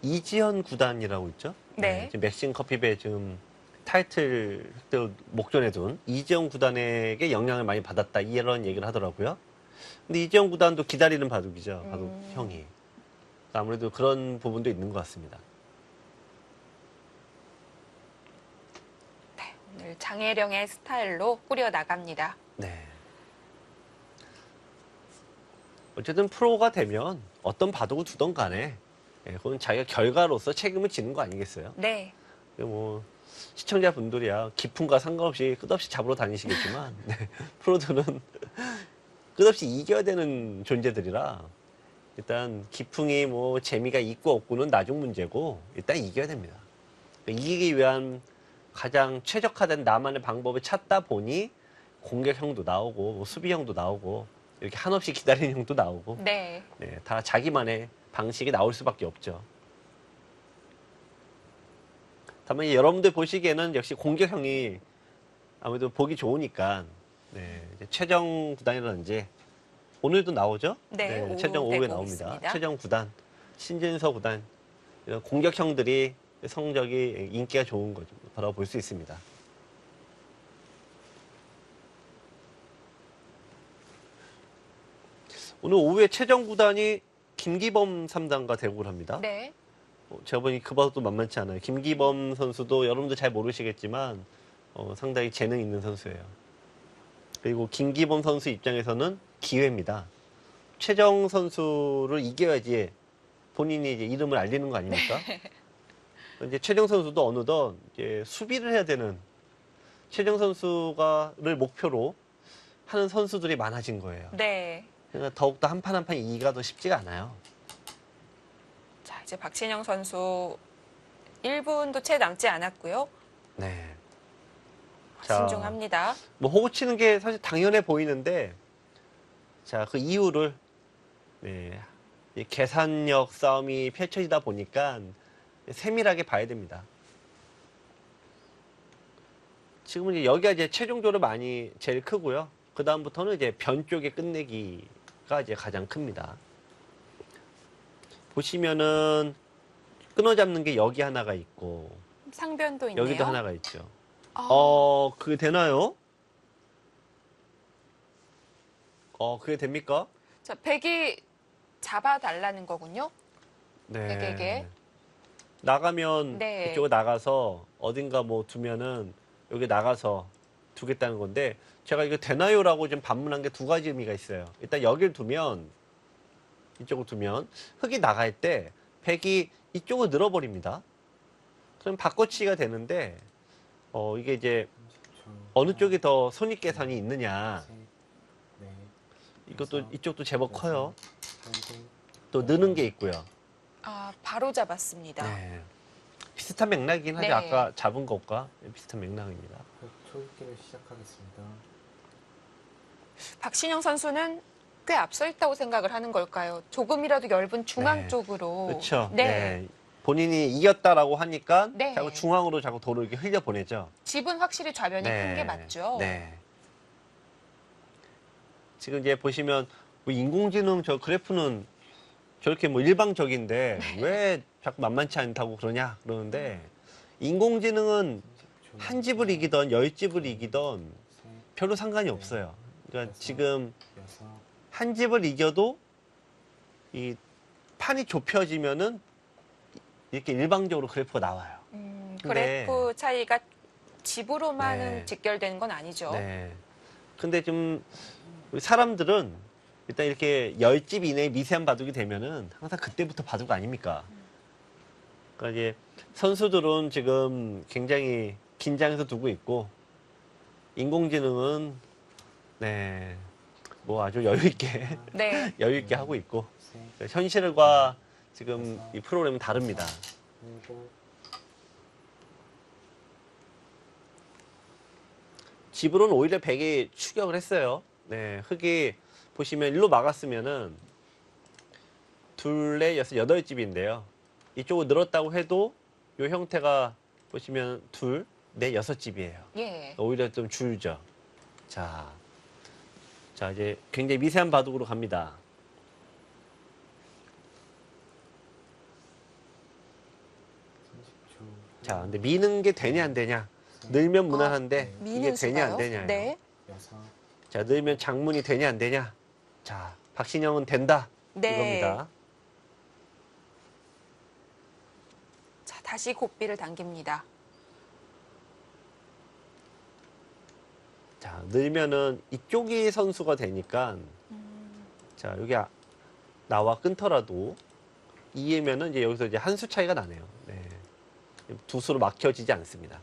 이지현 구단이라고 있죠. 네. 지금 맥심 커피배 지금 타이틀 획득 목전에 둔 이지현 구단에게 영향을 많이 받았다 이런 얘기를 하더라고요. 근데 이지현 구단도 기다리는 바둑이죠. 바둑형이. 아무래도 그런 부분도 있는 것 같습니다. 네, 오늘 장혜령의 스타일로 꾸려 나갑니다. 네. 어쨌든 프로가 되면 어떤 바둑을 두던 간에 그건 자기가 결과로서 책임을 지는 거 아니겠어요? 네. 뭐 시청자분들이야 기품과 상관없이 끝없이 잡으러 다니시겠지만 네, 프로들은 끝없이 이겨야 되는 존재들이라 일단 기풍이 뭐 재미가 있고 없고는 나중 문제고 일단 이겨야 됩니다. 이기기 위한 가장 최적화된 나만의 방법을 찾다 보니 공격형도 나오고 뭐 수비형도 나오고 이렇게 한없이 기다리는 형도 나오고 네. 네, 다 자기만의 방식이 나올 수밖에 없죠. 다만 여러분들 보시기에는 역시 공격형이 아무래도 보기 좋으니까 네, 이제 최정 구단이라든지 오늘도 나오죠? 네, 오후 최정 오후에 되고 나옵니다. 있습니다. 최정 구단, 신진서 구단 이런 공격형들이 성적이 인기가 좋은 거라고 볼 수 있습니다. 오늘 오후에 최정 구단이 김기범 3단과 대국을 합니다. 네. 제가 보니 그 바둑도 만만치 않아요. 김기범 선수도 여러분들 잘 모르시겠지만 상당히 재능 있는 선수예요. 그리고 김기범 선수 입장에서는 기회입니다. 최정 선수를 이겨야지 본인이 이제 이름을 알리는 거 아닙니까? 이제 최정 선수도 어느덧 이제 수비를 해야 되는 최정 선수가를 목표로 하는 선수들이 많아진 거예요. 네. 그러니까 더욱더 한 판 한 판 이기가 더 쉽지가 않아요. 자, 이제 박신영 선수 1분도 채 남지 않았고요. 네. 자. 신중합니다. 뭐 호구 치는 게 사실 당연해 보이는데 자, 그 이유를 네, 이 계산력 싸움이 펼쳐지다 보니까 세밀하게 봐야 됩니다. 지금은 이제 여기가 이제 최종적으로 많이 제일 크고요. 그 다음부터는 이제 변 쪽의 끝내기가 이제 가장 큽니다. 보시면은 끊어잡는 게 여기 하나가 있고 상변도 있네요. 여기도 하나가 있죠. 아, 그게 되나요? 그게 됩니까? 자, 백이 잡아달라는 거군요. 네. 백에게. 나가면 네. 이쪽에 나가서 어딘가 뭐 두면은 여기 나가서 두겠다는 건데 제가 이거 되나요라고 좀 반문한 게 두 가지 의미가 있어요. 일단 여길 두면 이쪽을 두면 흙이 나갈 때 백이 이쪽으로 늘어버립니다. 그럼 바꿔치기가 되는데 이게 이제 어느 쪽이 더 손익 계산이 있느냐 이것도 이쪽도 제법 커요. 또 느는 게 있고요. 아, 바로 잡았습니다. 네. 비슷한 맥락이긴 하죠. 네. 아까 잡은 것과 비슷한 맥락입니다. 초읽기를 시작하겠습니다. 박신영 선수는 꽤 앞서 있다고 생각을 하는 걸까요? 조금이라도 엷은 중앙 네. 쪽으로. 그렇죠. 네. 본인이 이겼다라고 하니까 네. 자꾸 중앙으로 자꾸 도로 이렇게 흘려 보내죠. 집은 확실히 좌변이 네. 큰 게 맞죠? 네. 지금 이제 보시면 뭐 인공지능 저 그래프는 저렇게 뭐 일방적인데 왜 자꾸 만만치 않다고 그러냐 그러는데 인공지능은 한 집을 이기던 10집을 이기던 별로 상관이 없어요. 그러니까 지금 한 집을 이겨도 이 판이 좁혀지면은 이렇게 일방적으로 그래프가 나와요. 근데- 그래프 차이가 집으로만 네. 직결되는 건 아니죠. 네. 근데 좀 우리 사람들은 일단 이렇게 10집 이내에 미세한 바둑이 되면은 항상 그때부터 바둑 아닙니까? 그러니까 이제 선수들은 지금 굉장히 긴장해서 두고 있고 인공지능은 네. 뭐 아주 여유 있게 네. 여유 있게 하고 있고 셋, 현실과 지금 이 프로그램은 다릅니다. 일곱, 집으로는 오히려 백이 추격을 했어요. 네, 흑이 보시면 일로 막았으면은 둘, 넷, 여섯, 여덟 집인데요. 이쪽으로 늘었다고 해도 이 형태가 보시면 둘, 넷, 여섯 집이에요. 예. 오히려 좀 줄죠. 자, 이제 굉장히 미세한 바둑으로 갑니다. 30초. 자, 근데 미는 게 되냐 안 되냐? 늘면 무난한데 이게 미는 되냐 안 수가요? 되냐요. 네. 여섯, 자, 늘면 장문이 되냐 안 되냐? 자, 박신영은 된다. 네. 이겁니다. 자, 다시 고삐를 당깁니다. 자, 늘면은 이쪽이 선수가 되니까 자, 여기 나와 끊더라도 2이면은 이제 여기서 이제 한 수 차이가 나네요. 네. 두 수로 막혀지지 않습니다.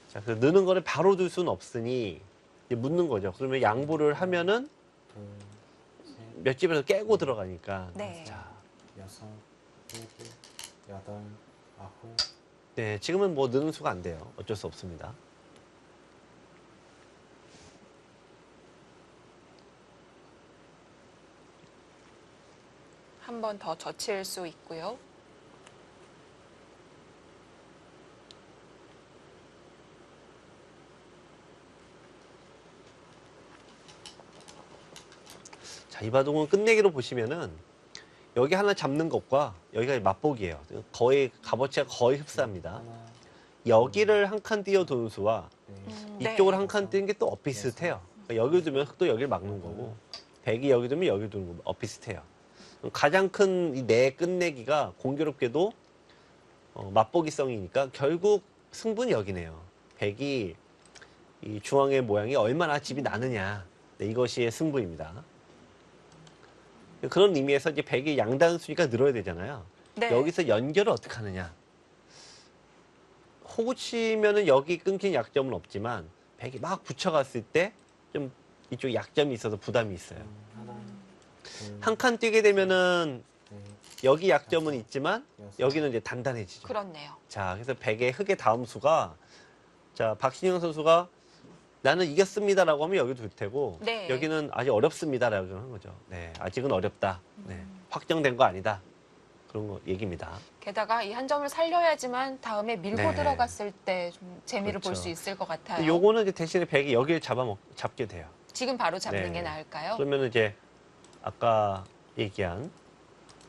자, 그래서 느는 거를 바로 둘 수는 없으니 이제 묻는 거죠. 그러면 양보를 하면은 둘, 셋, 몇 집에서 깨고 들어가니까. 네. 자, 여섯, 일곱, 여덟, 아홉, 네, 지금은 뭐 느는 수가 안 돼요. 어쩔 수 없습니다. 한 번 더 젖힐 수 있고요. 자, 이 바둑은 끝내기로 보시면은 여기 하나 잡는 것과 여기가 맛보기예요. 거의 값어치가 거의 흡사합니다. 하나, 여기를 한 칸 띄어두는 수와 넷, 네. 이쪽을 한 칸 띄는 게 또 엇비슷해요. 그러니까 여기를 두면 또 여기를 막는 거고, 백이 여기 두면 여기 두는 거 엇비슷해요. 가장 큰 이 네 끝내기가 공교롭게도 맛보기성이니까 결국 승부는 여기네요. 백이 이 중앙의 모양이 얼마나 집이 나느냐, 네, 이것이 승부입니다. 그런 의미에서 이제 백이 양단 수위가 늘어야 되잖아요. 네. 여기서 연결을 어떻게 하느냐. 호구 치면은 여기 끊긴 약점은 없지만 백이 막 붙여갔을 때 좀 이쪽 약점이 있어서 부담이 있어요. 하나, 둘, 한 칸 뛰게 되면은 넷, 여기 약점은 있지만 여섯, 여기는 이제 단단해지죠. 그렇네요. 자, 그래서 백의 흑의 다음 수가 자, 박신영 선수가 나는 이겼습니다라고 하면 여기 둘 테고 네. 여기는 아직 어렵습니다라고 하는 거죠. 네, 아직은 어렵다. 네, 확정된 거 아니다. 그런 거 얘기입니다. 게다가 이 한 점을 살려야지만 다음에 밀고 네. 들어갔을 때 좀 재미를 볼 그렇죠. 수 있을 것 같아요. 근데 요거는 이제 대신에 백이 여기를 잡게 돼요. 지금 바로 잡는 네. 게 나을까요? 그러면 이제 아까 얘기한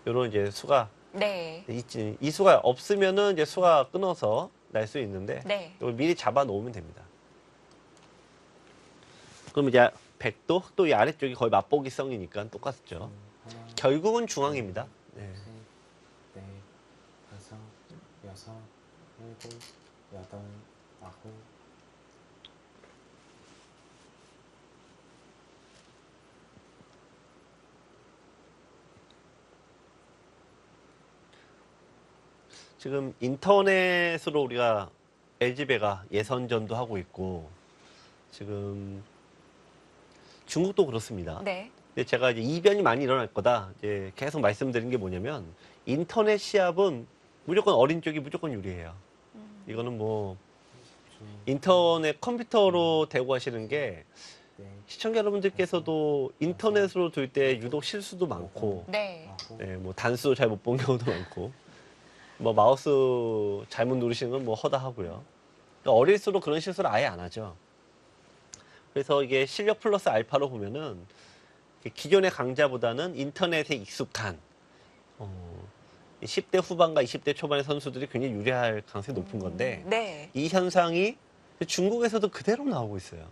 요런 이제 수가 네. 있지. 이 수가 없으면은 이제 수가 끊어서 날 수 있는데 네. 이걸 미리 잡아 놓으면 됩니다. 그럼 이제 백도 흑도 이 아래쪽이 거의 맛보기성이니까 똑같죠. 하나, 결국은 중앙입니다. 네. 셋, 넷, 다섯, 여섯, 일곱, 여덟, 아홉, 지금 인터넷으로 우리가 LG배가 예선전도 하고 있고 지금 중국도 그렇습니다. 네. 근데 제가 이제 이변이 많이 일어날 거다. 이제 계속 말씀드린 게 뭐냐면 인터넷 시합은 무조건 어린 쪽이 무조건 유리해요. 이거는 뭐 30초, 인터넷 컴퓨터로 대고 하시는 게 넷, 시청자 여러분들께서도 인터넷으로 둘 때 유독 실수도 많고 네. 아홉, 네, 뭐 단수 잘 못 본 경우도 많고 뭐 마우스 잘못 누르시는 건 뭐 허다하고요. 그러니까 어릴수록 그런 실수를 아예 안 하죠. 그래서 이게 실력 플러스 알파로 보면은 기존의 강자보다는 인터넷에 익숙한 10대 후반과 20대 초반의 선수들이 굉장히 유리할 가능성이 높은 건데 네. 이 현상이 중국에서도 그대로 나오고 있어요.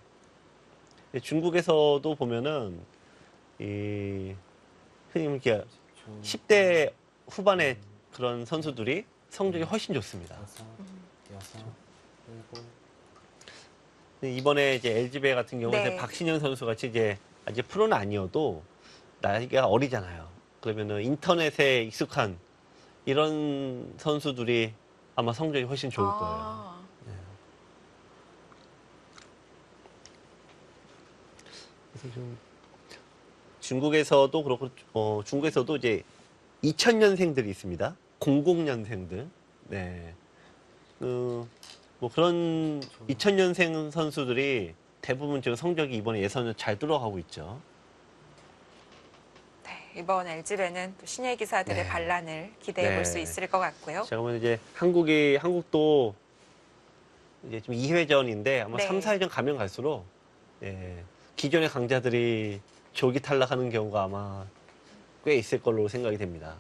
중국에서도 보면은 이 흔히 이렇게 10초. 10대 후반의 그런 선수들이 성적이 훨씬 좋습니다. 5, 6, 7. 이번에 이제 LG배 같은 경우에 네. 박신영 선수 같이 이제 아직 프로는 아니어도 나이가 어리잖아요. 그러면은 인터넷에 익숙한 이런 선수들이 아마 성적이 훨씬 좋을 거예요. 아, 그래서 좀 중국에서도 그렇고 중국에서도 이제 2000년생들이 있습니다. 00년생들. 네. 뭐 그런 2000년생 선수들이 대부분 지금 성적이 이번에 예선을 잘 들어가고 있죠. 네. 이번 LG배는 또 신예 기사들의 네. 반란을 기대해 볼 수 네. 있을 것 같고요. 자, 그러면 이제 한국도 이제 좀 2회전인데 아마 네. 3, 4회전 가면 갈수록 예, 기존의 강자들이 조기 탈락하는 경우가 아마 꽤 있을 걸로 생각이 됩니다.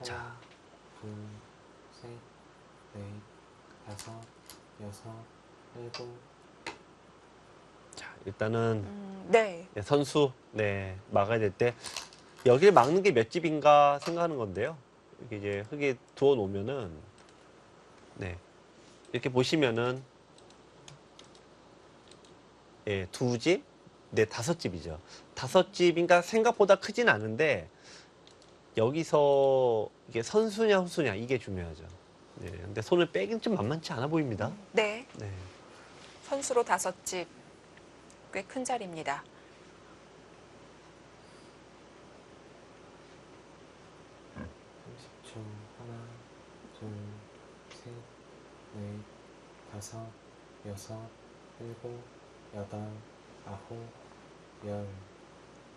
자. 자. 둘, 셋, 넷, 다섯, 여섯, 일곱. 자, 일단은 네. 선수 막아야 될 때 여기를 막는 게 몇 집인가 생각하는 건데요. 이렇게 이제 흙에 두어 놓으면은 이렇게 보시면은 예, 2집, 5집이죠. 5집인가 생각보다 크진 않은데 여기서 이게 선수냐 후수냐 이게 중요하죠. 네, 근데 손을 빼긴 좀 만만치 않아 보입니다. 네. 네. 선수로 5집. 꽤 큰 자리입니다. 30초. 하나, 둘, 셋, 넷, 다섯, 여섯, 일곱, 여덟, 아홉, 열.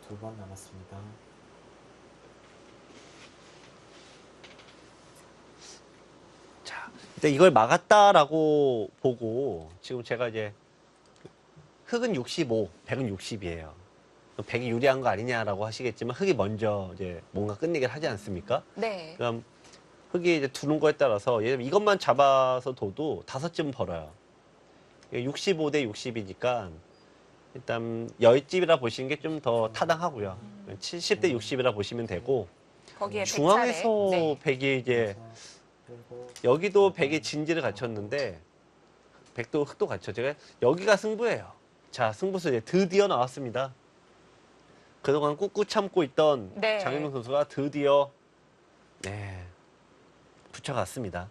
2번 남았습니다. 자, 일단 이걸 막았다라고 보고 지금 제가 이제 흙은 65, 100은 60이에요. 100이 유리한 거 아니냐라고 하시겠지만 흙이 먼저 이제 뭔가 끝내기를 하지 않습니까? 네. 그럼 흙이 이제 두는 거에 따라서 예를 들면 이것만 잡아서 둬도 5쯤 벌어요. 65대 60이니까 일단 10집이라 보시는 게 좀 더 타당하고요. 70대 60이라 보시면 되고 거기에 100차례. 중앙에서 네. 100이 이제 여섯, 일곱, 여기도 여덟, 100의 진지를 갖췄는데 100도 흙도 갖췄죠. 여기가 승부예요. 자, 승부수 이제 드디어 나왔습니다. 그동안 꾹꾹 참고 있던 네. 장현웅 선수가 드디어 붙여갔습니다.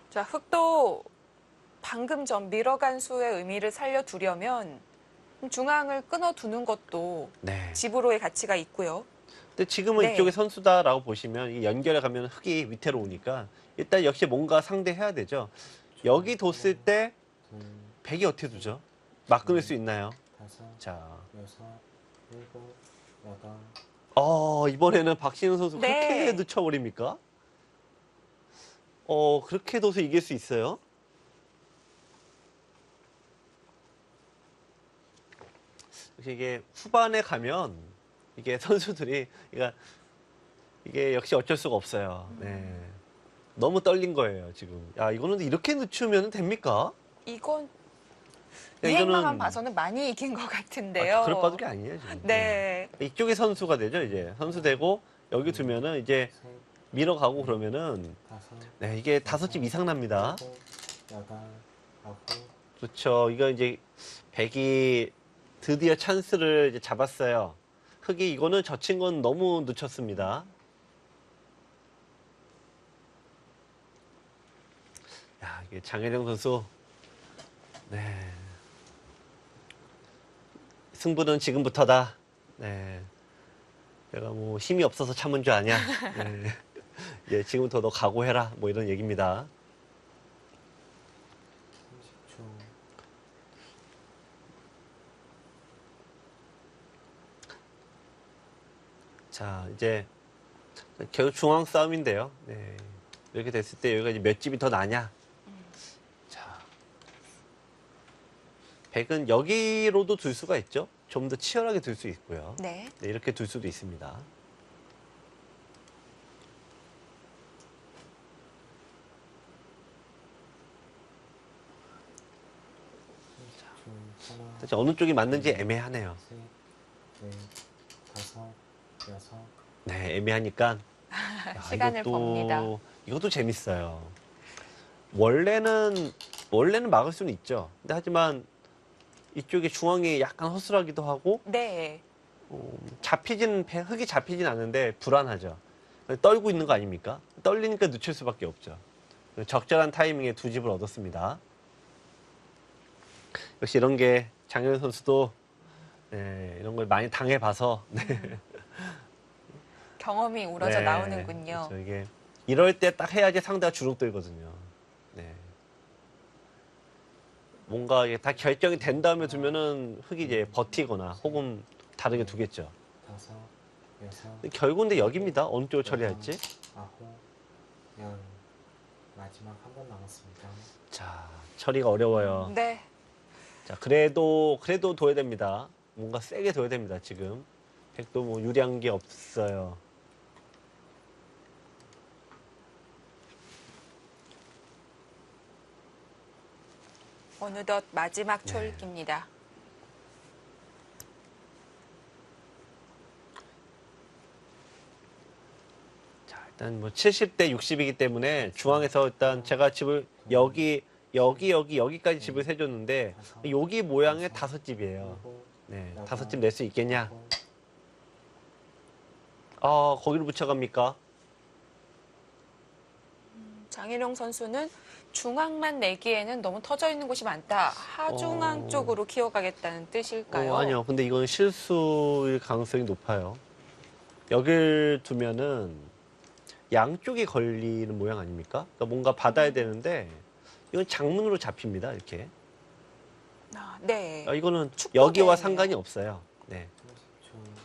자, 흙도 방금 전 밀어간 수의 의미를 살려두려면 중앙을 끊어두는 것도 네. 집으로의 가치가 있고요. 근데 지금은 네. 이쪽에 선수다라고 보시면 이 연결해 가면 흙이 밑으로 오니까 일단 역시 뭔가 상대해야 되죠. 여기 뒀을 때 둘, 100이 어떻게 두죠? 막 끊을 수 있나요? 다섯, 자, 여섯, 일곱, 여덟. 이번에는 박신영 선수 네. 그렇게 늦춰버립니까? 그렇게 둬서 이길 수 있어요? 이게 후반에 가면 이게 선수들이 그러니까 이게 역시 어쩔 수가 없어요. 네. 너무 떨린 거예요, 지금. 야, 이거는 이렇게 늦추면 됩니까? 이건 야, 유행만 봐서는 많이 이긴 것 같은데요. 그럴 바둑이 아니에요, 지금. 네. 이쪽에 선수가 되죠, 이제. 선수 되고 여기 두면은 이제 셋, 밀어가고 그러면은 다섯, 이게 5집 이상 납니다. 일곱, 여덟, 아홉. 그렇죠. 이거 이제 100이 드디어 찬스를 이제 잡았어요. 흙이 이거는 젖힌 건 너무 늦췄습니다. 야, 이게 장혜령 선수. 네. 승부는 지금부터다. 네. 내가 뭐 힘이 없어서 참은 줄 아냐. 네. 예, 지금부터 너 각오해라. 뭐 이런 얘기입니다. 30초. 자, 이제 결국 중앙 싸움인데요. 네. 이렇게 됐을 때 여기가 이제 몇 집이 더 나냐? 자, 100은 여기로도 둘 수가 있죠. 좀 더 치열하게 둘 수 있고요. 네. 네, 이렇게 둘 수도 있습니다. 하나, 사실 어느 쪽이 맞는지 애매하네요. 셋, 넷, 다섯, 여섯. 네, 애매하니까 시간을 봅니다. 이것도 재밌어요. 원래는 막을 수는 있죠. 근데 하지만 이쪽에 중앙이 약간 허술하기도 하고 네. 흙이 잡히진 않는데 불안하죠. 떨고 있는 거 아닙니까? 떨리니까 늦출 수밖에 없죠. 적절한 타이밍에 두 집을 얻었습니다. 역시 이런 게 장현 선수도 네, 이런 걸 많이 당해봐서 네. 경험이 우러져 네, 나오는군요. 그렇죠. 이게 이럴 때 딱 해야지 상대가 주눅들거든요. 네. 뭔가 이게 다 결정이 된 다음에 두면은 흙이 이제 버티거나 혹은 다르게 두겠죠. 다섯, 여섯, 근데 결국은 근데 여기입니다. 어느 쪽을 처리할지. 아홉, 열. 마지막 한 번 남았습니다. 자, 처리가 어려워요. 네. 자, 그래도 둬야 됩니다. 뭔가 세게 둬야 됩니다, 지금. 백도 뭐 유리한 게 없어요. 어느덧 마지막 네. 초읽기입니다. 자, 일단 뭐 70대 60이기 때문에 중앙에서 일단 제가 집을 여기까지 집을 세줬는데 여기 모양의 다섯 집이에요. 일곱, 네, 여덟, 다섯 집 낼 수 있겠냐? 아홉, 아, 거기로 붙여갑니까? 장일용 선수는 중앙만 내기에는 너무 터져 있는 곳이 많다. 하중앙 쪽으로 키워가겠다는 뜻일까요? 아니요. 근데 이건 실수일 가능성이 높아요. 여길 두면은 양쪽이 걸리는 모양 아닙니까? 그러니까 뭔가 받아야 되는데 이건 장문으로 잡힙니다. 이렇게. 아, 네. 이거는 축구대. 여기와 상관이 없어요. 네.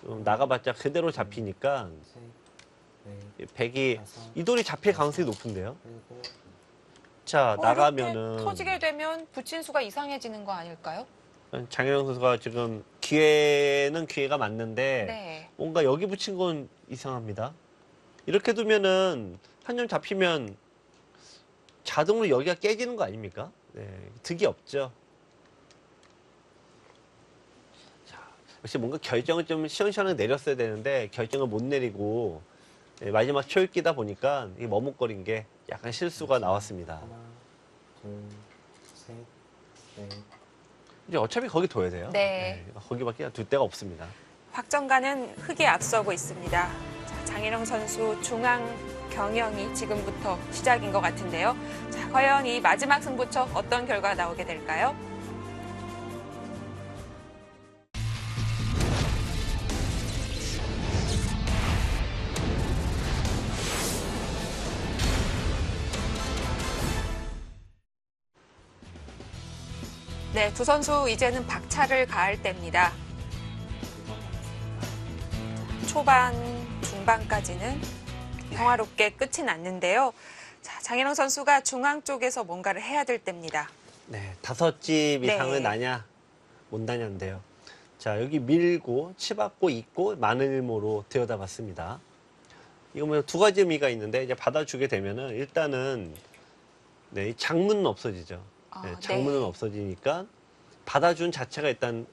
30초. 나가봤자 그대로 잡히니까 셋, 넷, 백이 다섯, 이 돌이 잡힐 가능성이 높은데요. 일곱, 자, 이렇게 나가면은 터지게 되면 붙인 수가 이상해지는 거 아닐까요? 장현영 선수가 지금 기회가 맞는데 네. 뭔가 여기 붙인 건 이상합니다. 이렇게 두면은 한 점 잡히면 자동으로 여기가 깨지는 거 아닙니까? 네, 득이 없죠. 자, 역시 뭔가 결정을 좀 시원시원하게 내렸어야 되는데 결정을 못 내리고 네, 마지막 초읽기다 보니까 이 머뭇거린 게 약간 실수가 나왔습니다. 하나, 둘, 셋, 넷, 이제 어차피 거기 둬야 돼요. 네. 거기밖에 둘 데가 없습니다. 확정가는 흙이 앞서고 있습니다. 자, 장일영 선수 중앙 경영이 지금부터 시작인 것 같은데요. 자, 과연 이 마지막 승부처 어떤 결과가 나오게 될까요? 네, 두 선수 이제는 박차를 가할 때입니다. 초반, 중반까지는 평화롭게 끝이 났는데요. 자, 장일영 선수가 중앙 쪽에서 뭔가를 해야 될 때입니다. 네, 다섯 집 이상은 네. 나냐, 못 나냐인데요. 자, 여기 밀고, 치받고, 있고, 많은 일모로 들여다봤습니다. 이거 뭐 두 가지 의미가 있는데, 이제 받아주게 되면은, 일단은, 네, 이 장문은 없어지죠. 아, 네, 장문은 네. 없어지니까, 받아준 자체가 일단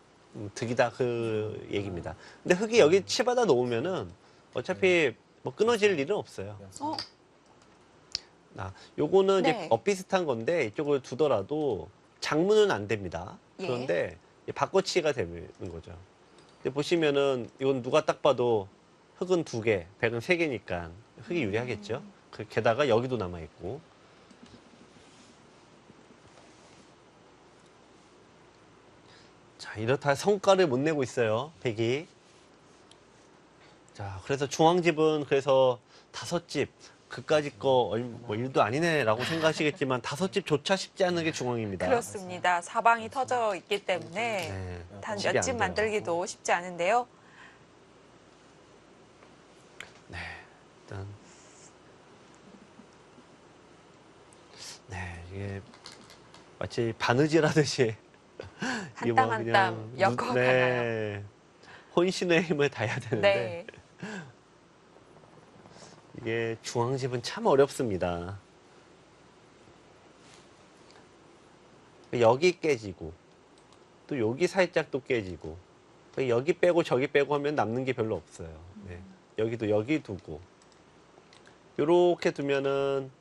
득이다, 그 얘기입니다. 근데 흙이 여기 치받아 놓으면은, 어차피 뭐 끊어질 일은 없어요. 어? 요거는 네. 이제 비슷한 건데 이쪽을 두더라도 장문은 안 됩니다. 예. 그런데 바꿔치기가 되는 거죠. 근데 보시면은 이건 누가 딱 봐도 흙은 2개, 백은 3개니까 흙이 유리하겠죠. 게다가 여기도 남아 있고. 자, 이렇다 성과를 못 내고 있어요. 백이. 자, 그래서 중앙집은 그래서 5집. 그까짓 거 뭐 일도 아니네라고 생각하시겠지만 5집조차 쉽지 않은 게 중앙입니다. 그렇습니다. 사방이 터져 있기 때문에 네, 단 집이 몇 안 집 돼요. 만들기도 쉽지 않은데요. 네, 일단 네 이게 마치 바느질하듯이 한 이게 땀 뭐 한 그냥 땀 엮어가나요? 혼신의 힘을 다해야 되는데 네. 이게 중앙집은 참 어렵습니다. 여기 깨지고 또 여기 살짝 또 깨지고 여기 빼고 저기 빼고 하면 남는 게 별로 없어요. 네. 여기도 여기 두고 요렇게 두면은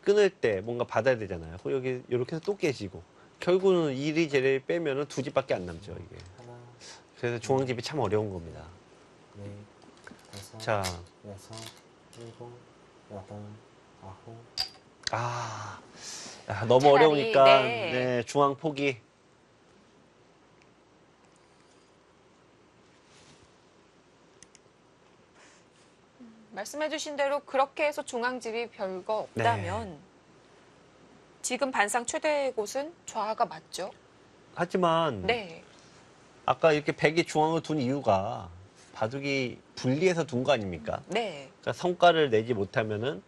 끊을 때 뭔가 받아야 되잖아요. 여기 이렇게 해서 또 깨지고 결국은 이리저리 빼면은 두 집밖에 안 남죠 이게. 하나, 그래서 중앙집이 참 어려운 겁니다. 넷, 다섯, 자, 여섯, 일곱, 여덟, 아홉. 너무 차라리, 어려우니까 네. 네, 중앙 포기. 말씀해주신 대로 그렇게 해서 중앙집이 별거 없다면 지금 반상 최대 곳은 좌가 맞죠? 하지만 네. 아까 이렇게 백이 중앙을 둔 이유가 바둑이 분리해서 둔 거 아닙니까? 네. 그러니까 성과를 내지 못하면은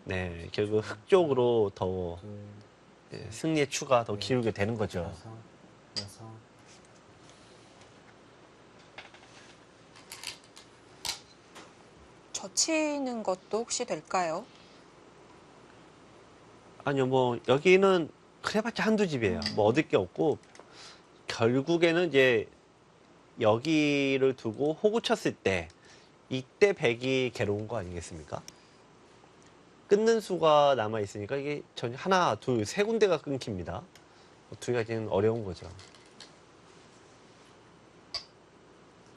네, 결국 흑 쪽으로 더 둘, 승리의 추가 더 기울게 되는 거죠. 다섯, 여섯. 젖히는 것도 혹시 될까요? 아니요, 뭐 여기는 그래봤자 한두 집이에요. 뭐 얻을 게 없고 결국에는 이제 여기를 두고 호구 쳤을 때 이때 백이 괴로운 거 아니겠습니까? 끊는 수가 남아 있으니까 이게 전 하나, 둘, 세 군데가 끊깁니다. 두 가지는 어려운 거죠.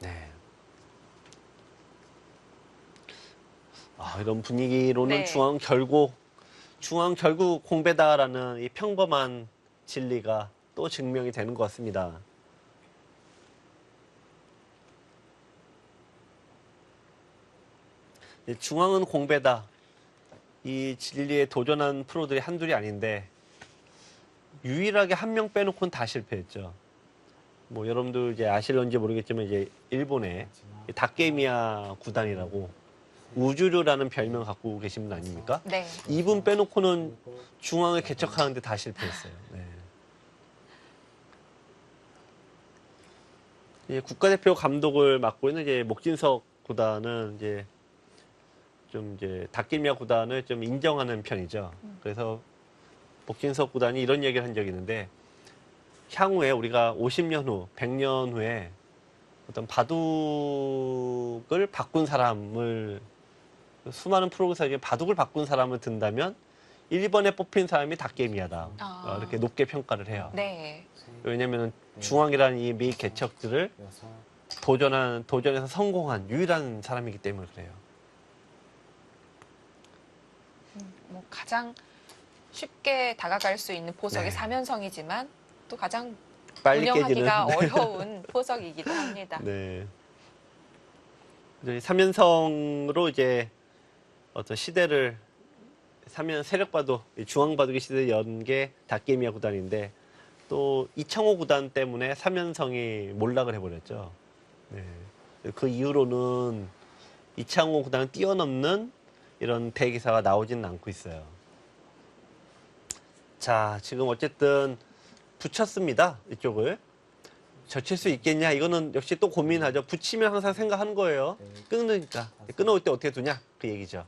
네. 이런 분위기로는 네. 중앙 결국 공배다라는 이 평범한 진리가 또 증명이 되는 것 같습니다. 중앙은 공배다. 이 진리에 도전한 프로들이 한둘이 아닌데 유일하게 한 명 빼놓고는 다 실패했죠. 뭐 여러분들 이제 아실런지 모르겠지만 이제 일본의 마지막. 다케미야 구단이라고 우주류라는 별명 갖고 계신 분 아닙니까? 네. 이분 빼놓고는 일곱, 중앙을 개척하는데 다 실패했어요. 네. 이제 국가대표 감독을 맡고 있는 이제 목진석 구단은 이제 좀 이제 다케미야 구단을 좀 인정하는 편이죠. 그래서 목진석 구단이 이런 얘기를 한 적이 있는데 향후에 우리가 50년 후, 100년 후에 어떤 바둑을 바꾼 사람을 수많은 프로그램 중에 바둑을 바꾼 사람을 든다면 1번에 뽑힌 사람이 다케미야다. 아. 이렇게 높게 평가를 해요. 네. 셋, 왜냐하면 중앙이라는 이 미 개척들을 여섯, 도전해서 성공한 유일한 사람이기 때문에 그래요. 뭐 가장 쉽게 다가갈 수 있는 보석이 네. 사면성이지만 또 가장 빨리 운영하기가 깨지는. 어려운 보석이기도 합니다. 네. 이제 삼연성으로 이제 어떤 시대를 세력바둑, 중앙바둑의 시대를 연 게 다케미야 구단인데 또 이창호 구단 때문에 삼연성이 몰락을 해버렸죠. 네. 그 이후로는 이창호 구단을 뛰어넘는 이런 대기사가 나오지는 않고 있어요. 자, 지금 어쨌든 붙였습니다. 이쪽을. 젖힐 수 있겠냐? 이거는 역시 또 고민하죠. 붙이면 항상 생각하는 거예요. 끊으니까. 끊어올 때 어떻게 두냐? 그 얘기죠.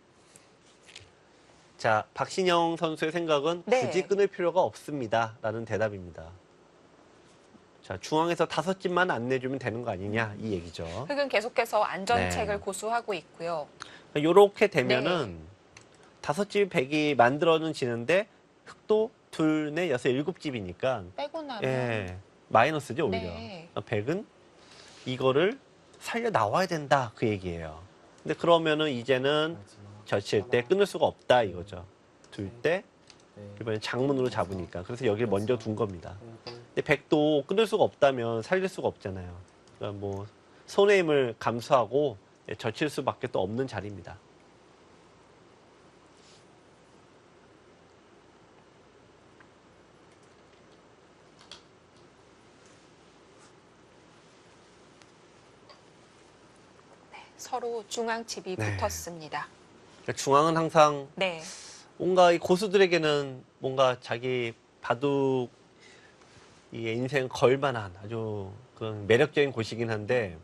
자, 박신영 선수의 생각은 네. 굳이 끊을 필요가 없습니다. 라는 대답입니다. 자, 중앙에서 5집만 안 내주면 되는 거 아니냐? 이 얘기죠. 흑은 계속해서 안전책을 네. 고수하고 있고요. 요렇게 되면은 5집이 100이 만들어는 지는데 흑도 2, 4, 6, 7집이니까 빼고 나면 예, 마이너스죠, 오히려. 네. 100은 이거를 살려 나와야 된다. 그 얘기예요. 근데 그러면은 이제는 마지막. 젖힐 때 하나, 끊을 수가 없다 이거죠. 둘 때 넷, 이번엔 장문으로 잡으니까. 그래서 여기를 먼저 둔 겁니다. 일곱, 근데 100도 끊을 수가 없다면 살릴 수가 없잖아요. 그러니까 뭐 손의 힘을 감수하고 젖힐 수밖에 또 없는 자리입니다. 서로 중앙집이 네. 붙었습니다. 그러니까 중앙은 항상 네. 뭔가 이 고수들에게는 뭔가 자기 바둑 이 인생 걸만한 아주 그런 매력적인 곳이긴 한데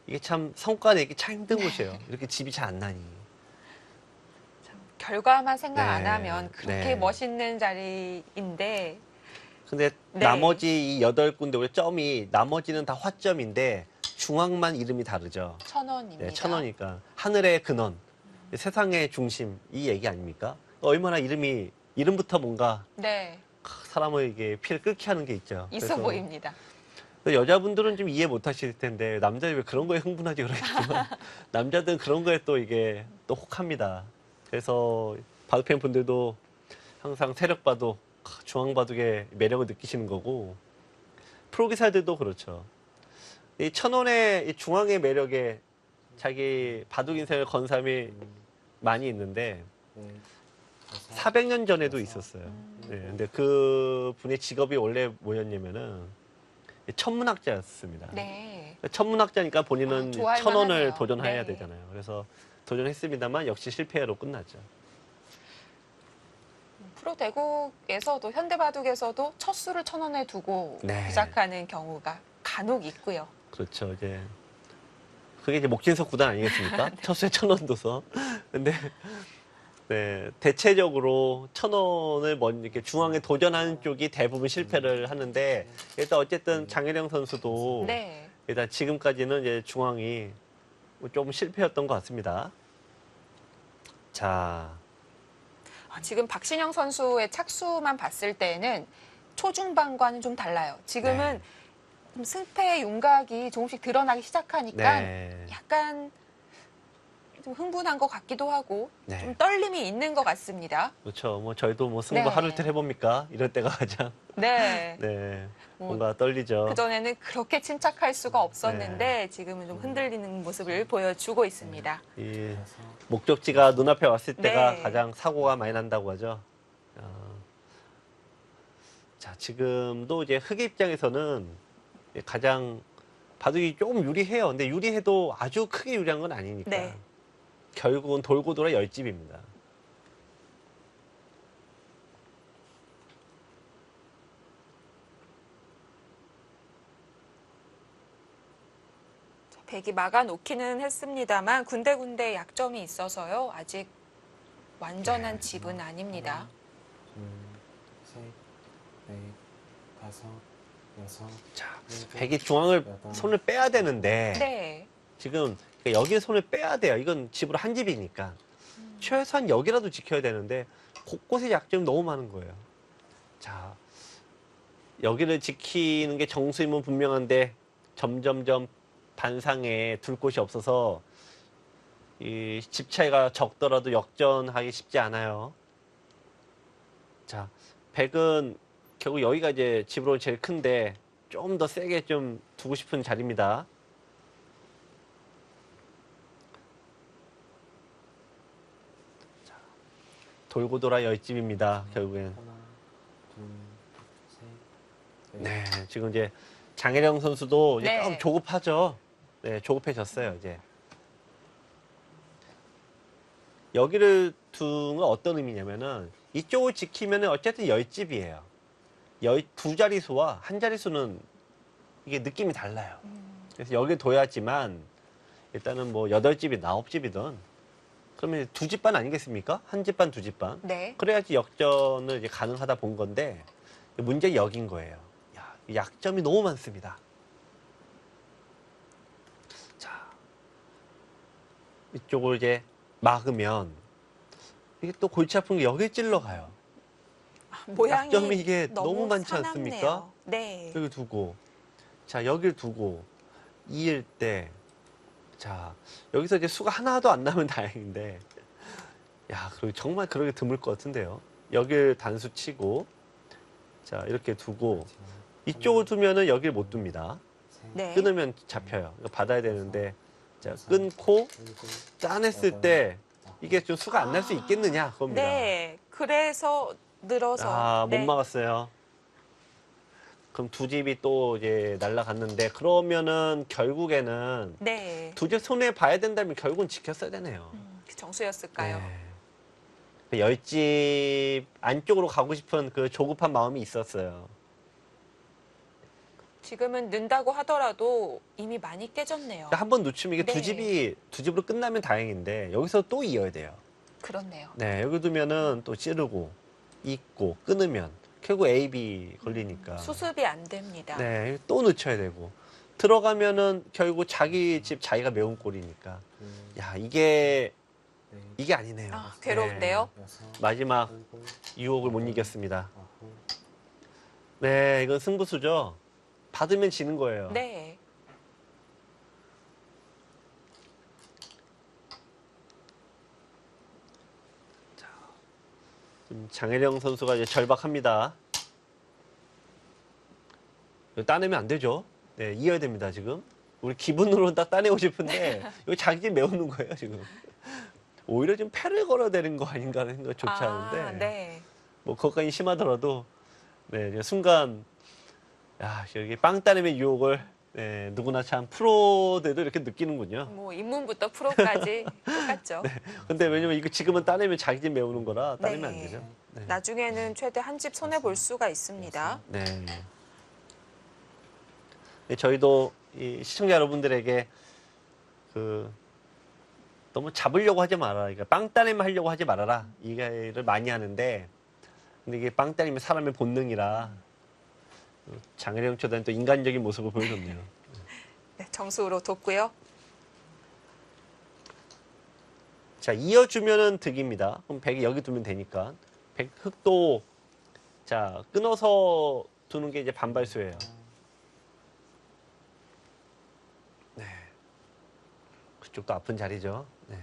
이게 참 성과 내기 참 힘든 곳이에요. 이렇게 집이 잘 안 나니. 참 결과만 생각 안 네. 하면 그렇게 네. 멋있는 자리인데 근데 네. 나머지 이 8군데 우리 점이 나머지는 다 화점인데 중앙만 이름이 다르죠. 천원입니다. 네, 천원이니까 하늘의 근원, 세상의 중심 이 얘기 아닙니까? 얼마나 이름부터 뭔가 네, 사람을 이게 피를 끓게 하는 게 있죠. 있어 그래서 보입니다. 여자분들은 좀 이해 못 하실 텐데 남자들이 왜 그런 거에 흥분하지 그러겠지만 남자들은 그런 거에 또 이게 또 혹합니다. 그래서 바둑팬 분들도 항상 세력바둑, 중앙바둑의 매력을 느끼시는 거고 프로기사들도 그렇죠. 이 천원의 이 중앙의 매력에 자기 바둑 인생을 건 사람이 많이 있는데 400년 전에도 있었어요. 네, 근데 그 분의 직업이 원래 뭐였냐면은 천문학자였습니다. 네, 천문학자니까 본인은 좋아할 천원을 만하네요. 도전해야 네. 되잖아요. 그래서 도전했습니다만 역시 실패로 끝났죠. 프로 대국에서도 현대바둑에서도 첫 수를 천원에 두고 네. 시작하는 경우가 간혹 있고요. 그렇죠. 이제 그게 이제 목진석 구단 아니겠습니까? 첫수에 천원 둬서. 근데 네, 대체적으로 천원을 먼저 이렇게 중앙에 도전하는 쪽이 대부분 실패를 하는데 일단 어쨌든 장혜령 선수도 네, 일단 지금까지는 이제 중앙이 좀 실패였던 것 같습니다. 자, 지금 박신영 선수의 착수만 봤을 때는 초중반과는 좀 달라요. 지금은 네. 좀 승패의 윤곽이 조금씩 드러나기 시작하니까 네. 약간 좀 흥분한 것 같기도 하고 네. 좀 떨림이 있는 것 같습니다. 그렇죠. 뭐 저희도 뭐 승부 네. 하루 이틀 해봅니까? 이럴 때가 가장 네. 네 뭐 뭔가 떨리죠. 그전에는 그렇게 침착할 수가 없었는데 지금은 좀 흔들리는 모습을 보여주고 있습니다. 이 목적지가 눈앞에 왔을 때가 네. 가장 사고가 많이 난다고 하죠. 자, 지금도 이제 흑 입장에서는 가장 바둑이 조금 유리해요. 근데 유리해도 아주 크게 유리한 건 아니니까. 네. 결국은 돌고 돌아 열집입니다. 백이 막아놓기는 했습니다만 군데군데 약점이 있어서요. 아직 완전한 집은 아닙니다. 둘, 셋, 넷, 다섯, 여섯, 자, 일곱, 백이 중앙을 여덟, 손을 빼야 되는데 네. 지금 여기에 손을 빼야 돼요. 이건 집으로 한 집이니까. 최소한 여기라도 지켜야 되는데 곳곳에 약점이 너무 많은 거예요. 자, 여기를 지키는 게 정수임은 분명한데 점점점 반상에 둘 곳이 없어서 이 집 차이가 적더라도 역전하기 쉽지 않아요. 자, 백은 결국 여기가 이제 집으로 제일 큰데 좀 더 세게 좀 두고 싶은 자리입니다. 자, 돌고 돌아 열집입니다. 결국엔. 하나, 둘, 셋, 네, 지금 이제 장혜령 선수도 이제 네. 조금 조급하죠. 네, 조급해졌어요, 이제. 여기를 둔 건 어떤 의미냐면은 이쪽을 지키면은 어쨌든 열집이에요. 두 자릿수와 한 자릿수는 이게 느낌이 달라요. 그래서 여기 둬야지만 일단은 뭐 8집이든 9집이든 그러면 두 집반 아니겠습니까? 한 집반, 두 집반. 네. 그래야지 역전을 이제 가능하다 본 건데 문제 여긴 거예요. 야, 약점이 너무 많습니다. 자, 이쪽을 이제 막으면 이게 또 골치 아픈 게 여기 찔러 가요. 모양이 약점이 이게 너무 많지 사납네요. 않습니까? 네. 여기 두고, 자, 여길 두고, 이을 때, 자, 여기서 이제 수가 하나도 안 나면 다행인데, 야, 그리고 정말 그러게 드물 것 같은데요. 여길 단수 치고, 자, 이렇게 두고, 이쪽을 두면은 여길 못 둡니다. 셋, 네. 끊으면 잡혀요. 이거 받아야 되는데, 자, 끊고, 일곱, 짜냈을 때, 이게 좀 수가 안 날 수 있겠느냐, 그겁니다. 네. 그래서 늘어서 아, 못 네. 막았어요. 그럼 두 집이 또 이제 날아갔는데 그러면은 결국에는 네. 두 집 손에 봐야 된다면 결국은 지켰어야 되네요. 그 정수였을까요? 네. 열집 안쪽으로 가고 싶은 그 조급한 마음이 있었어요. 지금은 는다고 하더라도 이미 많이 깨졌네요. 한 번 놓치면 이게 네. 두 집으로 끝나면 다행인데 여기서 또 이어야 돼요. 그렇네요. 네, 여기 두면은 또 찌르고 잇고 끊으면 결국 A, B 걸리니까. 수습이 안 됩니다. 네, 또 늦춰야 되고. 들어가면은 결국 자기 집 자기가 메운 꼴이니까. 야, 이게 아니네요. 아, 괴로운데요? 마지막 일곱, 유혹을 못 이겼습니다. 아홉, 네, 이건 승부수죠. 받으면 지는 거예요. 네. 장혜령 선수가 이제 절박합니다. 이거 따내면 안 되죠. 네, 이어야 됩니다, 지금. 우리 기분으로는 딱 따내고 싶은데, 이거 자기 집 메우는 거예요, 지금. 오히려 좀 패를 걸어야 되는 거 아닌가 하는 생각조차 하는데, 네. 뭐, 그것까지 심하더라도, 네, 이제 순간, 야, 여기 빵 따내면 유혹을, 네, 누구나 참 프로들도 이렇게 느끼는군요. 뭐 입문부터 프로까지 똑같죠. 근데 왜냐면 이거 지금은 따내면 자기 집 메우는 거라 따내면 안 네. 되죠. 네. 나중에는 최대 한 집 손해 볼 수가 있습니다. 네. 네, 저희도 이 시청자 여러분들에게 너무 잡으려고 하지 말아라. 그러니까 빵 따내면 하려고 하지 말아라. 이거를 많이 하는데, 근데 이게 빵 따내면 사람의 본능이라 장혜령 초단은 또 인간적인 모습을 보여줬네요. 네, 점수로 뒀고요. 자, 이어주면은 득입니다. 그럼 100이 여기 두면 되니까. 100 흑도, 자, 끊어서 두는 게 이제 반발수예요. 네. 그쪽도 아픈 자리죠. 네.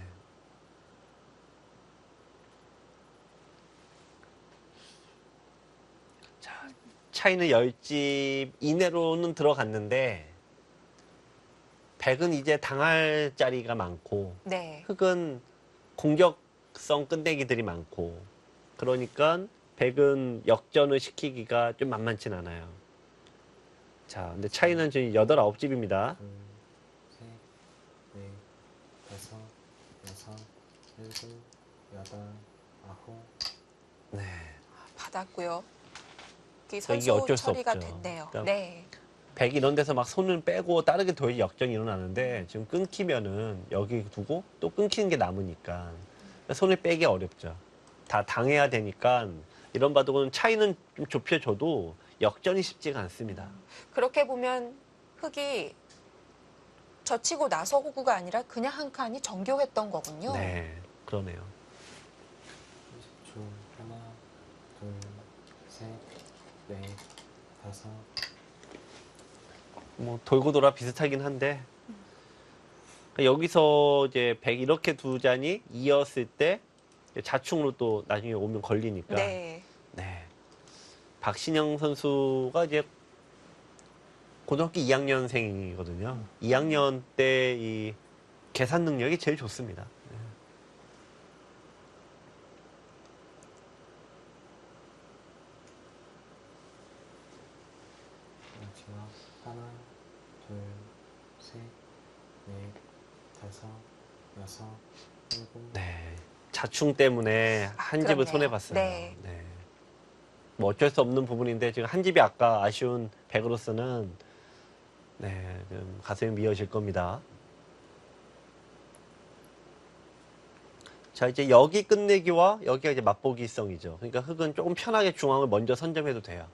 자, 차이는 10집 이내로는 들어갔는데, 100은 이제 당할 자리가 많고, 네. 흑은 공격성 끝내기들이 많고, 그러니까 100은 역전을 시키기가 좀 만만치 않아요. 자, 근데 차이는 지금 8, 9집입니다. 둘, 셋, 넷, 다섯, 여섯, 일곱, 여덟, 아홉. 네. 받았고요. 이 이게 선수 어쩔 수 처리가 없죠. 됐네요. 그러니까 네. 100 이런 데서 막 손을 빼고 다르게 둬야 역전이 일어나는데, 지금 끊기면은 여기 두고 또 끊기는 게 남으니까 손을 빼기 어렵죠. 다 당해야 되니까 이런 바둑은 차이는 좀 좁혀져도 역전이 쉽지가 않습니다. 그렇게 보면 흑이 젖히고 나서고가 아니라 그냥 한 칸이 정교했던 거군요. 네, 그러네요. 30초. 하나, 둘, 셋, 넷, 다섯. 뭐 돌고 돌아 비슷하긴 한데, 그러니까 여기서 이제 100 이렇게 두 잔이 이었을 때 자충으로 또 나중에 오면 걸리니까. 네. 네. 박신영 선수가 이제 고등학교 2학년생이거든요. 2학년 때 이 계산 능력이 제일 좋습니다. 네. 마지막. 하나, 둘, 셋, 넷, 다섯, 여섯, 일곱. 네. 자충 때문에 한 집을 그렇네요. 손해봤어요. 네. 네. 뭐 어쩔 수 없는 부분인데 지금 한 집이 아까 아쉬운 100으로서는 네, 좀 가슴이 미어질 겁니다. 자, 이제 여기 끝내기와 여기가 이제 맛보기성이죠. 그러니까 흑은 조금 편하게 중앙을 먼저 선점해도 돼요.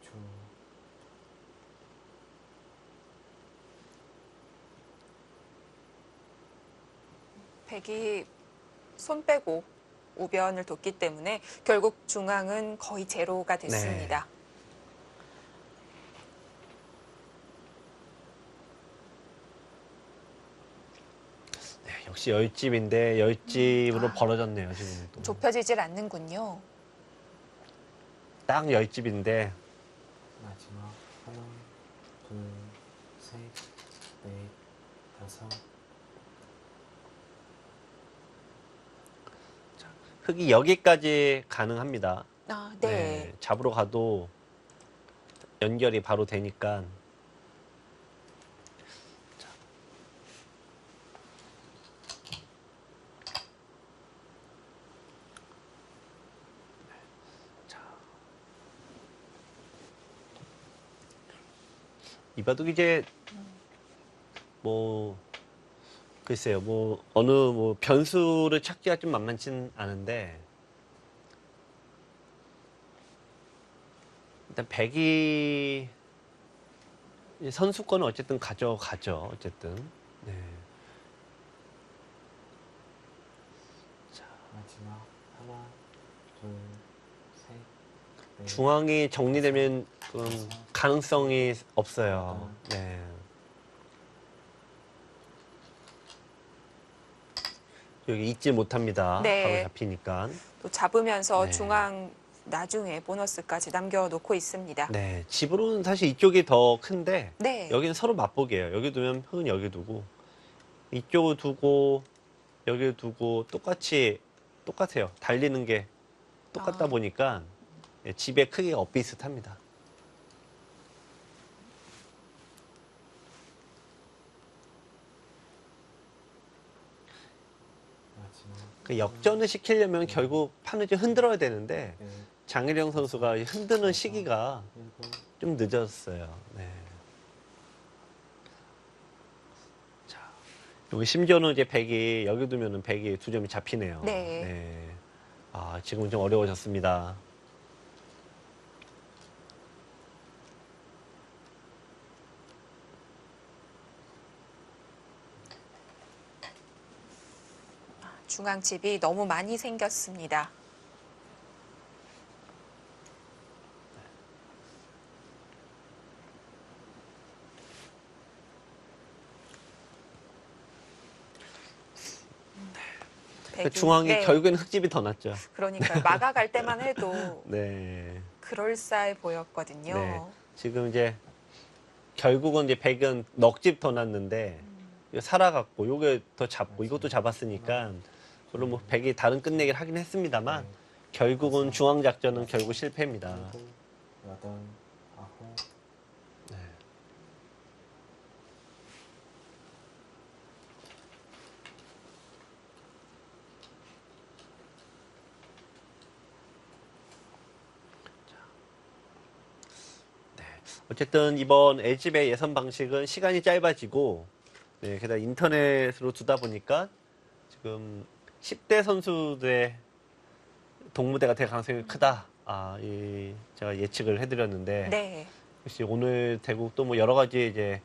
초. 백이 손 빼고 우변을 뒀기 때문에 결국 중앙은 거의 제로가 됐습니다. 네, 역시 10집인데 10집으로 벌어졌네요, 지금. 또. 좁혀지질 않는군요. 딱 10집인데 마지막. 하나, 둘, 셋, 넷, 다섯. 흑이 여기까지 가능합니다. 아, 네. 잡으러 가도 연결이 바로 되니까. 자. 자. 이 바둑 이제 뭐 글쎄요, 뭐 어느 뭐 변수를 찾기가 좀 만만치는 않은데 일단 백이 선수권은 어쨌든 가져가죠. 어쨌든. 네. 마지막 하나, 둘, 셋, 넷, 중앙이 정리되면 가능성이 없어요. 네. 여기 잊지 못합니다. 네. 바로 잡히니까. 또 잡으면서 네. 중앙 나중에 보너스까지 남겨놓고 있습니다. 네. 집으로는 사실 이쪽이 더 큰데 네. 여기는 서로 맛보기예요. 여기 두면 흙은 여기 두고 이쪽을 두고 여기 두고 똑같아요. 달리는 게 똑같다 아. 보니까 집의 크기가 엇비슷합니다. 마지막 그 역전을 시키려면 결국 판을 좀 흔들어야 되는데 넷, 장일영 선수가 흔드는 시기가 일곱, 좀 늦었어요. 네. 자, 여기 심지어는 이제 백이 여기 두면은 백이 2점이 잡히네요. 네. 아, 지금은 좀 어려워졌습니다. 중앙집이 너무 많이 생겼습니다. 중앙이 네. 결국에는 흙집이 더 낫죠. 그러니까 막아갈 때만 해도 네. 그럴싸해 보였거든요. 네. 지금 이제 결국은 이제 백은 넉집 더 났는데 이거 살아갔고 요게 더 잡고 이것도 잡았으니까 물론 뭐 백이 다른 끝내기를 하긴 했습니다만 넷, 결국은 중앙 작전은 결국 실패입니다. 일곱, 여덟, 아홉, 네. 어쨌든 이번 LG배 예선 방식은 시간이 짧아지고 네, 게다가 인터넷으로 두다 보니까 지금 10대 선수들의 동무대가 될 가능성이 크다. 제가 예측을 해드렸는데 네. 역시 오늘 대국도 뭐 여러 가지 이제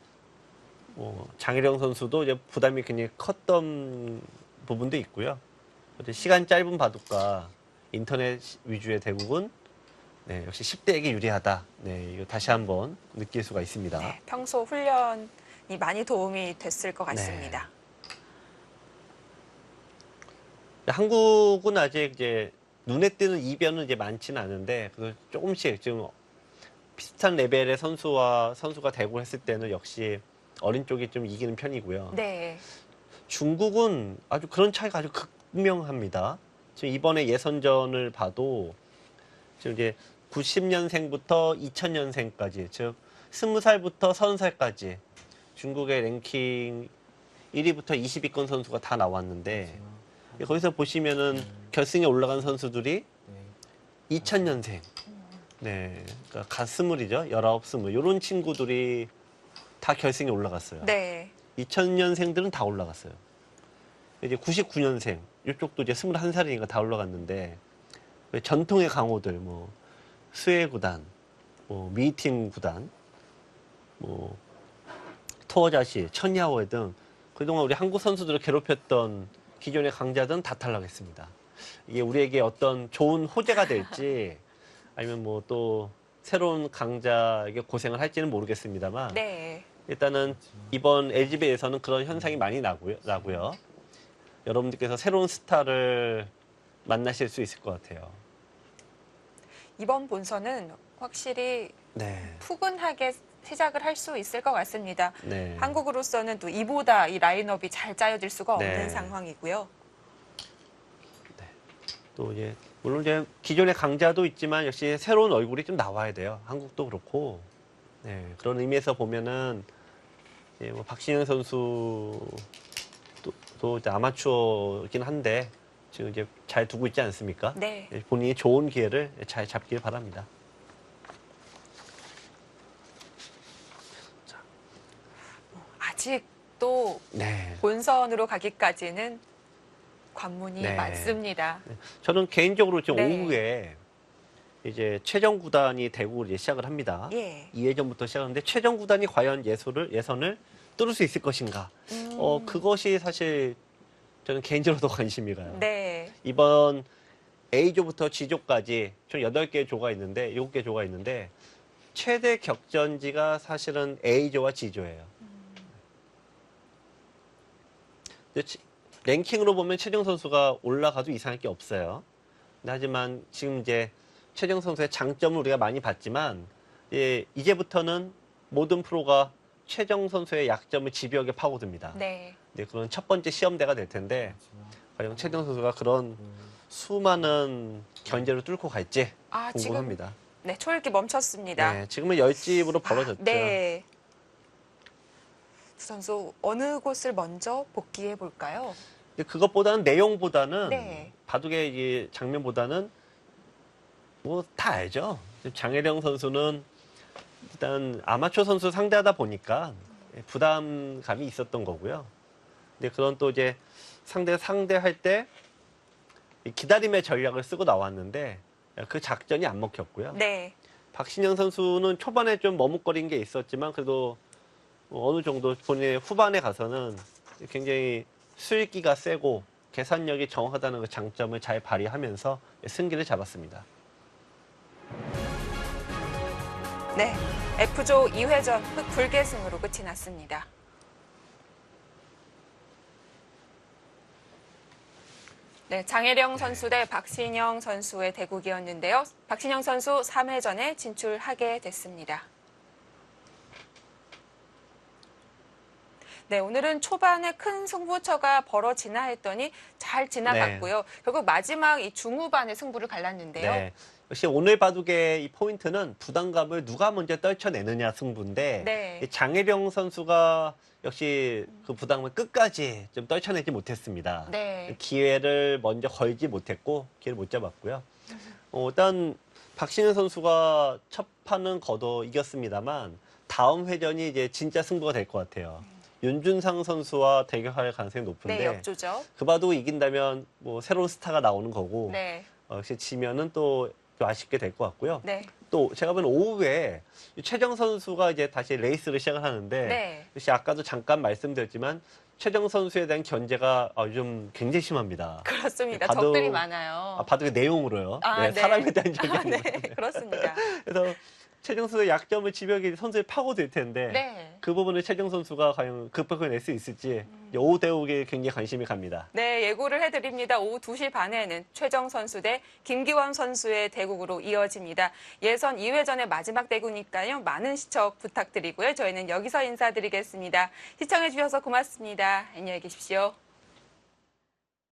뭐 장일영 선수도 이제 부담이 굉장히 컸던 부분도 있고요. 어쨌든 시간 짧은 바둑과 인터넷 위주의 대국은 네, 역시 10대에게 유리하다. 네, 이거 다시 한번 느낄 수가 있습니다. 네. 평소 훈련이 많이 도움이 됐을 것 같습니다. 한국은 아직 이제 눈에 띄는 이변은 이제 많지는 않은데 그래서 조금씩 지금 비슷한 레벨의 선수가 대고 했을 때는 역시 어린 쪽이 좀 이기는 편이고요. 네. 중국은 아주 그런 차이가 아주 극명합니다. 지금 이번에 예선전을 봐도 지금 이제 90년생부터 2000년생까지, 즉 20살부터 30살까지 중국의 랭킹 1위부터 20위권 선수가 다 나왔는데 마지막 거기서 보시면은 결승에 올라간 선수들이 넷, 2000년생, 네, 그러니까 갓 스물이죠, 19, 20 이런 친구들이 다 결승에 올라갔어요. 네. 2000년생들은 다 올라갔어요. 이제 99년생 이쪽도 이제 21살이니까 다 올라갔는데 전통의 강호들 뭐 스웨 구단, 뭐 미팅 구단, 뭐 토어자시, 천야오에 등 그동안 우리 한국 선수들을 괴롭혔던 기존의 강자들은 다 탈락했습니다. 이게 우리에게 어떤 좋은 호재가 될지 아니면 뭐 또 새로운 강자에게 고생을 할지는 모르겠습니다만 네. 일단은 이번 LG배에서는 그런 현상이 많이 나고요. 여러분들께서 새로운 스타를 만나실 수 있을 것 같아요. 이번 본선은 확실히 네. 푸근하게 시작을 할 수 있을 것 같습니다. 네. 한국으로서는 또 이보다 이 라인업이 잘 짜여질 수가 없는 네. 상황이고요. 또 이제 물론 이제 기존의 강자도 있지만 역시 새로운 얼굴이 좀 나와야 돼요. 한국도 그렇고. 네. 그런 의미에서 보면은 이제 뭐 박신영 선수 또 이제 아마추어이긴 한데 지금 이제 잘 두고 있지 않습니까? 네. 본인이 좋은 기회를 잘 잡길 바랍니다. 아직 또 네. 본선으로 가기까지는 관문이 네. 많습니다. 저는 개인적으로 지금 네. 오후에 이제 최정 구단이 대구를 이제 시작을 합니다. 예. 2회전부터 시작하는데 최정 구단이 과연 예선을 뚫을 수 있을 것인가? 그것이 사실 저는 개인적으로도 관심이 가요. 네. 이번 A조부터 G조까지 총 8개 조가 있는데 7개 조가 있는데 최대 격전지가 사실은 A조와 G조예요. 랭킹으로 보면 최정 선수가 올라가도 이상할 게 없어요. 근데 하지만 지금 이제 최정 선수의 장점을 우리가 많이 봤지만 이제부터는 모든 프로가 최정 선수의 약점을 집요하게 파고듭니다. 네. 네, 그런 첫 번째 시험대가 될 텐데 과연 최정 선수가 그런 수많은 견제를 뚫고 갈지 아, 궁금합니다. 지금 네, 초읽기 멈췄습니다. 네, 지금은 10집으로 벌어졌죠. 네. 두 선수 어느 곳을 먼저 복귀해 볼까요? 근데 그것보다는 내용보다는 네. 바둑의 이 장면보다는 뭐 다 알죠. 장혜령 선수는 일단 아마추어 선수 상대하다 보니까 부담감이 있었던 거고요. 근데 그런 또 이제 상대할 때 기다림의 전략을 쓰고 나왔는데 그 작전이 안 먹혔고요. 네. 박신영 선수는 초반에 좀 머뭇거린 게 있었지만 그래도 어느 정도 본인의 후반에 가서는 굉장히 수익기가 세고 계산력이 정확하다는 그 장점을 잘 발휘하면서 승기를 잡았습니다. 네. F조 2회전 흑불개승으로 끝이 났습니다. 네, 장혜령 선수 대 박신영 선수의 대국이었는데요. 박신영 선수 3회전에 진출하게 됐습니다. 네, 오늘은 초반에 큰 승부처가 벌어지나 했더니 잘 지나갔고요. 결국 마지막 이 중후반에 승부를 갈랐는데요. 네. 역시 오늘 바둑의 이 포인트는 부담감을 누가 먼저 떨쳐내느냐 승부인데 네. 이 장혜령 선수가 역시 그 부담감을 끝까지 좀 떨쳐내지 못했습니다. 네. 기회를 먼저 걸지 못했고 기회를 못 잡았고요. 일단 박신영 선수가 첫 판은 거둬 이겼습니다만 다음 회전이 이제 진짜 승부가 될 것 같아요. 윤준상 선수와 대결할 가능성이 높은데 네, 역조죠. 그 바둑 이긴다면 뭐 새로운 스타가 나오는 거고 네. 역시 지면은 또 좀 아쉽게 될 것 같고요. 네. 또 제가 보는 오후에 최정 선수가 이제 다시 레이스를 시작을 하는데 네. 역시 아까도 잠깐 말씀드렸지만 최정 선수에 대한 견제가 요즘 굉장히 심합니다. 그렇습니다. 바둑- 적들이 많아요. 바둑의 내용으로요. 아, 네, 네. 사람에 대한 견제. 아, 네, 그렇습니다. 그래서 최정 선수의 약점을 집요하게 선수에 파고들 텐데 네. 그 부분을 최정 선수가 과연 극복해낼 수 있을지 오후 대국에 굉장히 관심이 갑니다. 네, 예고를 해드립니다. 오후 2시 반에는 최정 선수 대 김기원 선수의 대국으로 이어집니다. 예선 2회전의 마지막 대국이니까요. 많은 시청 부탁드리고요. 저희는 여기서 인사드리겠습니다. 시청해주셔서 고맙습니다. 안녕히 계십시오.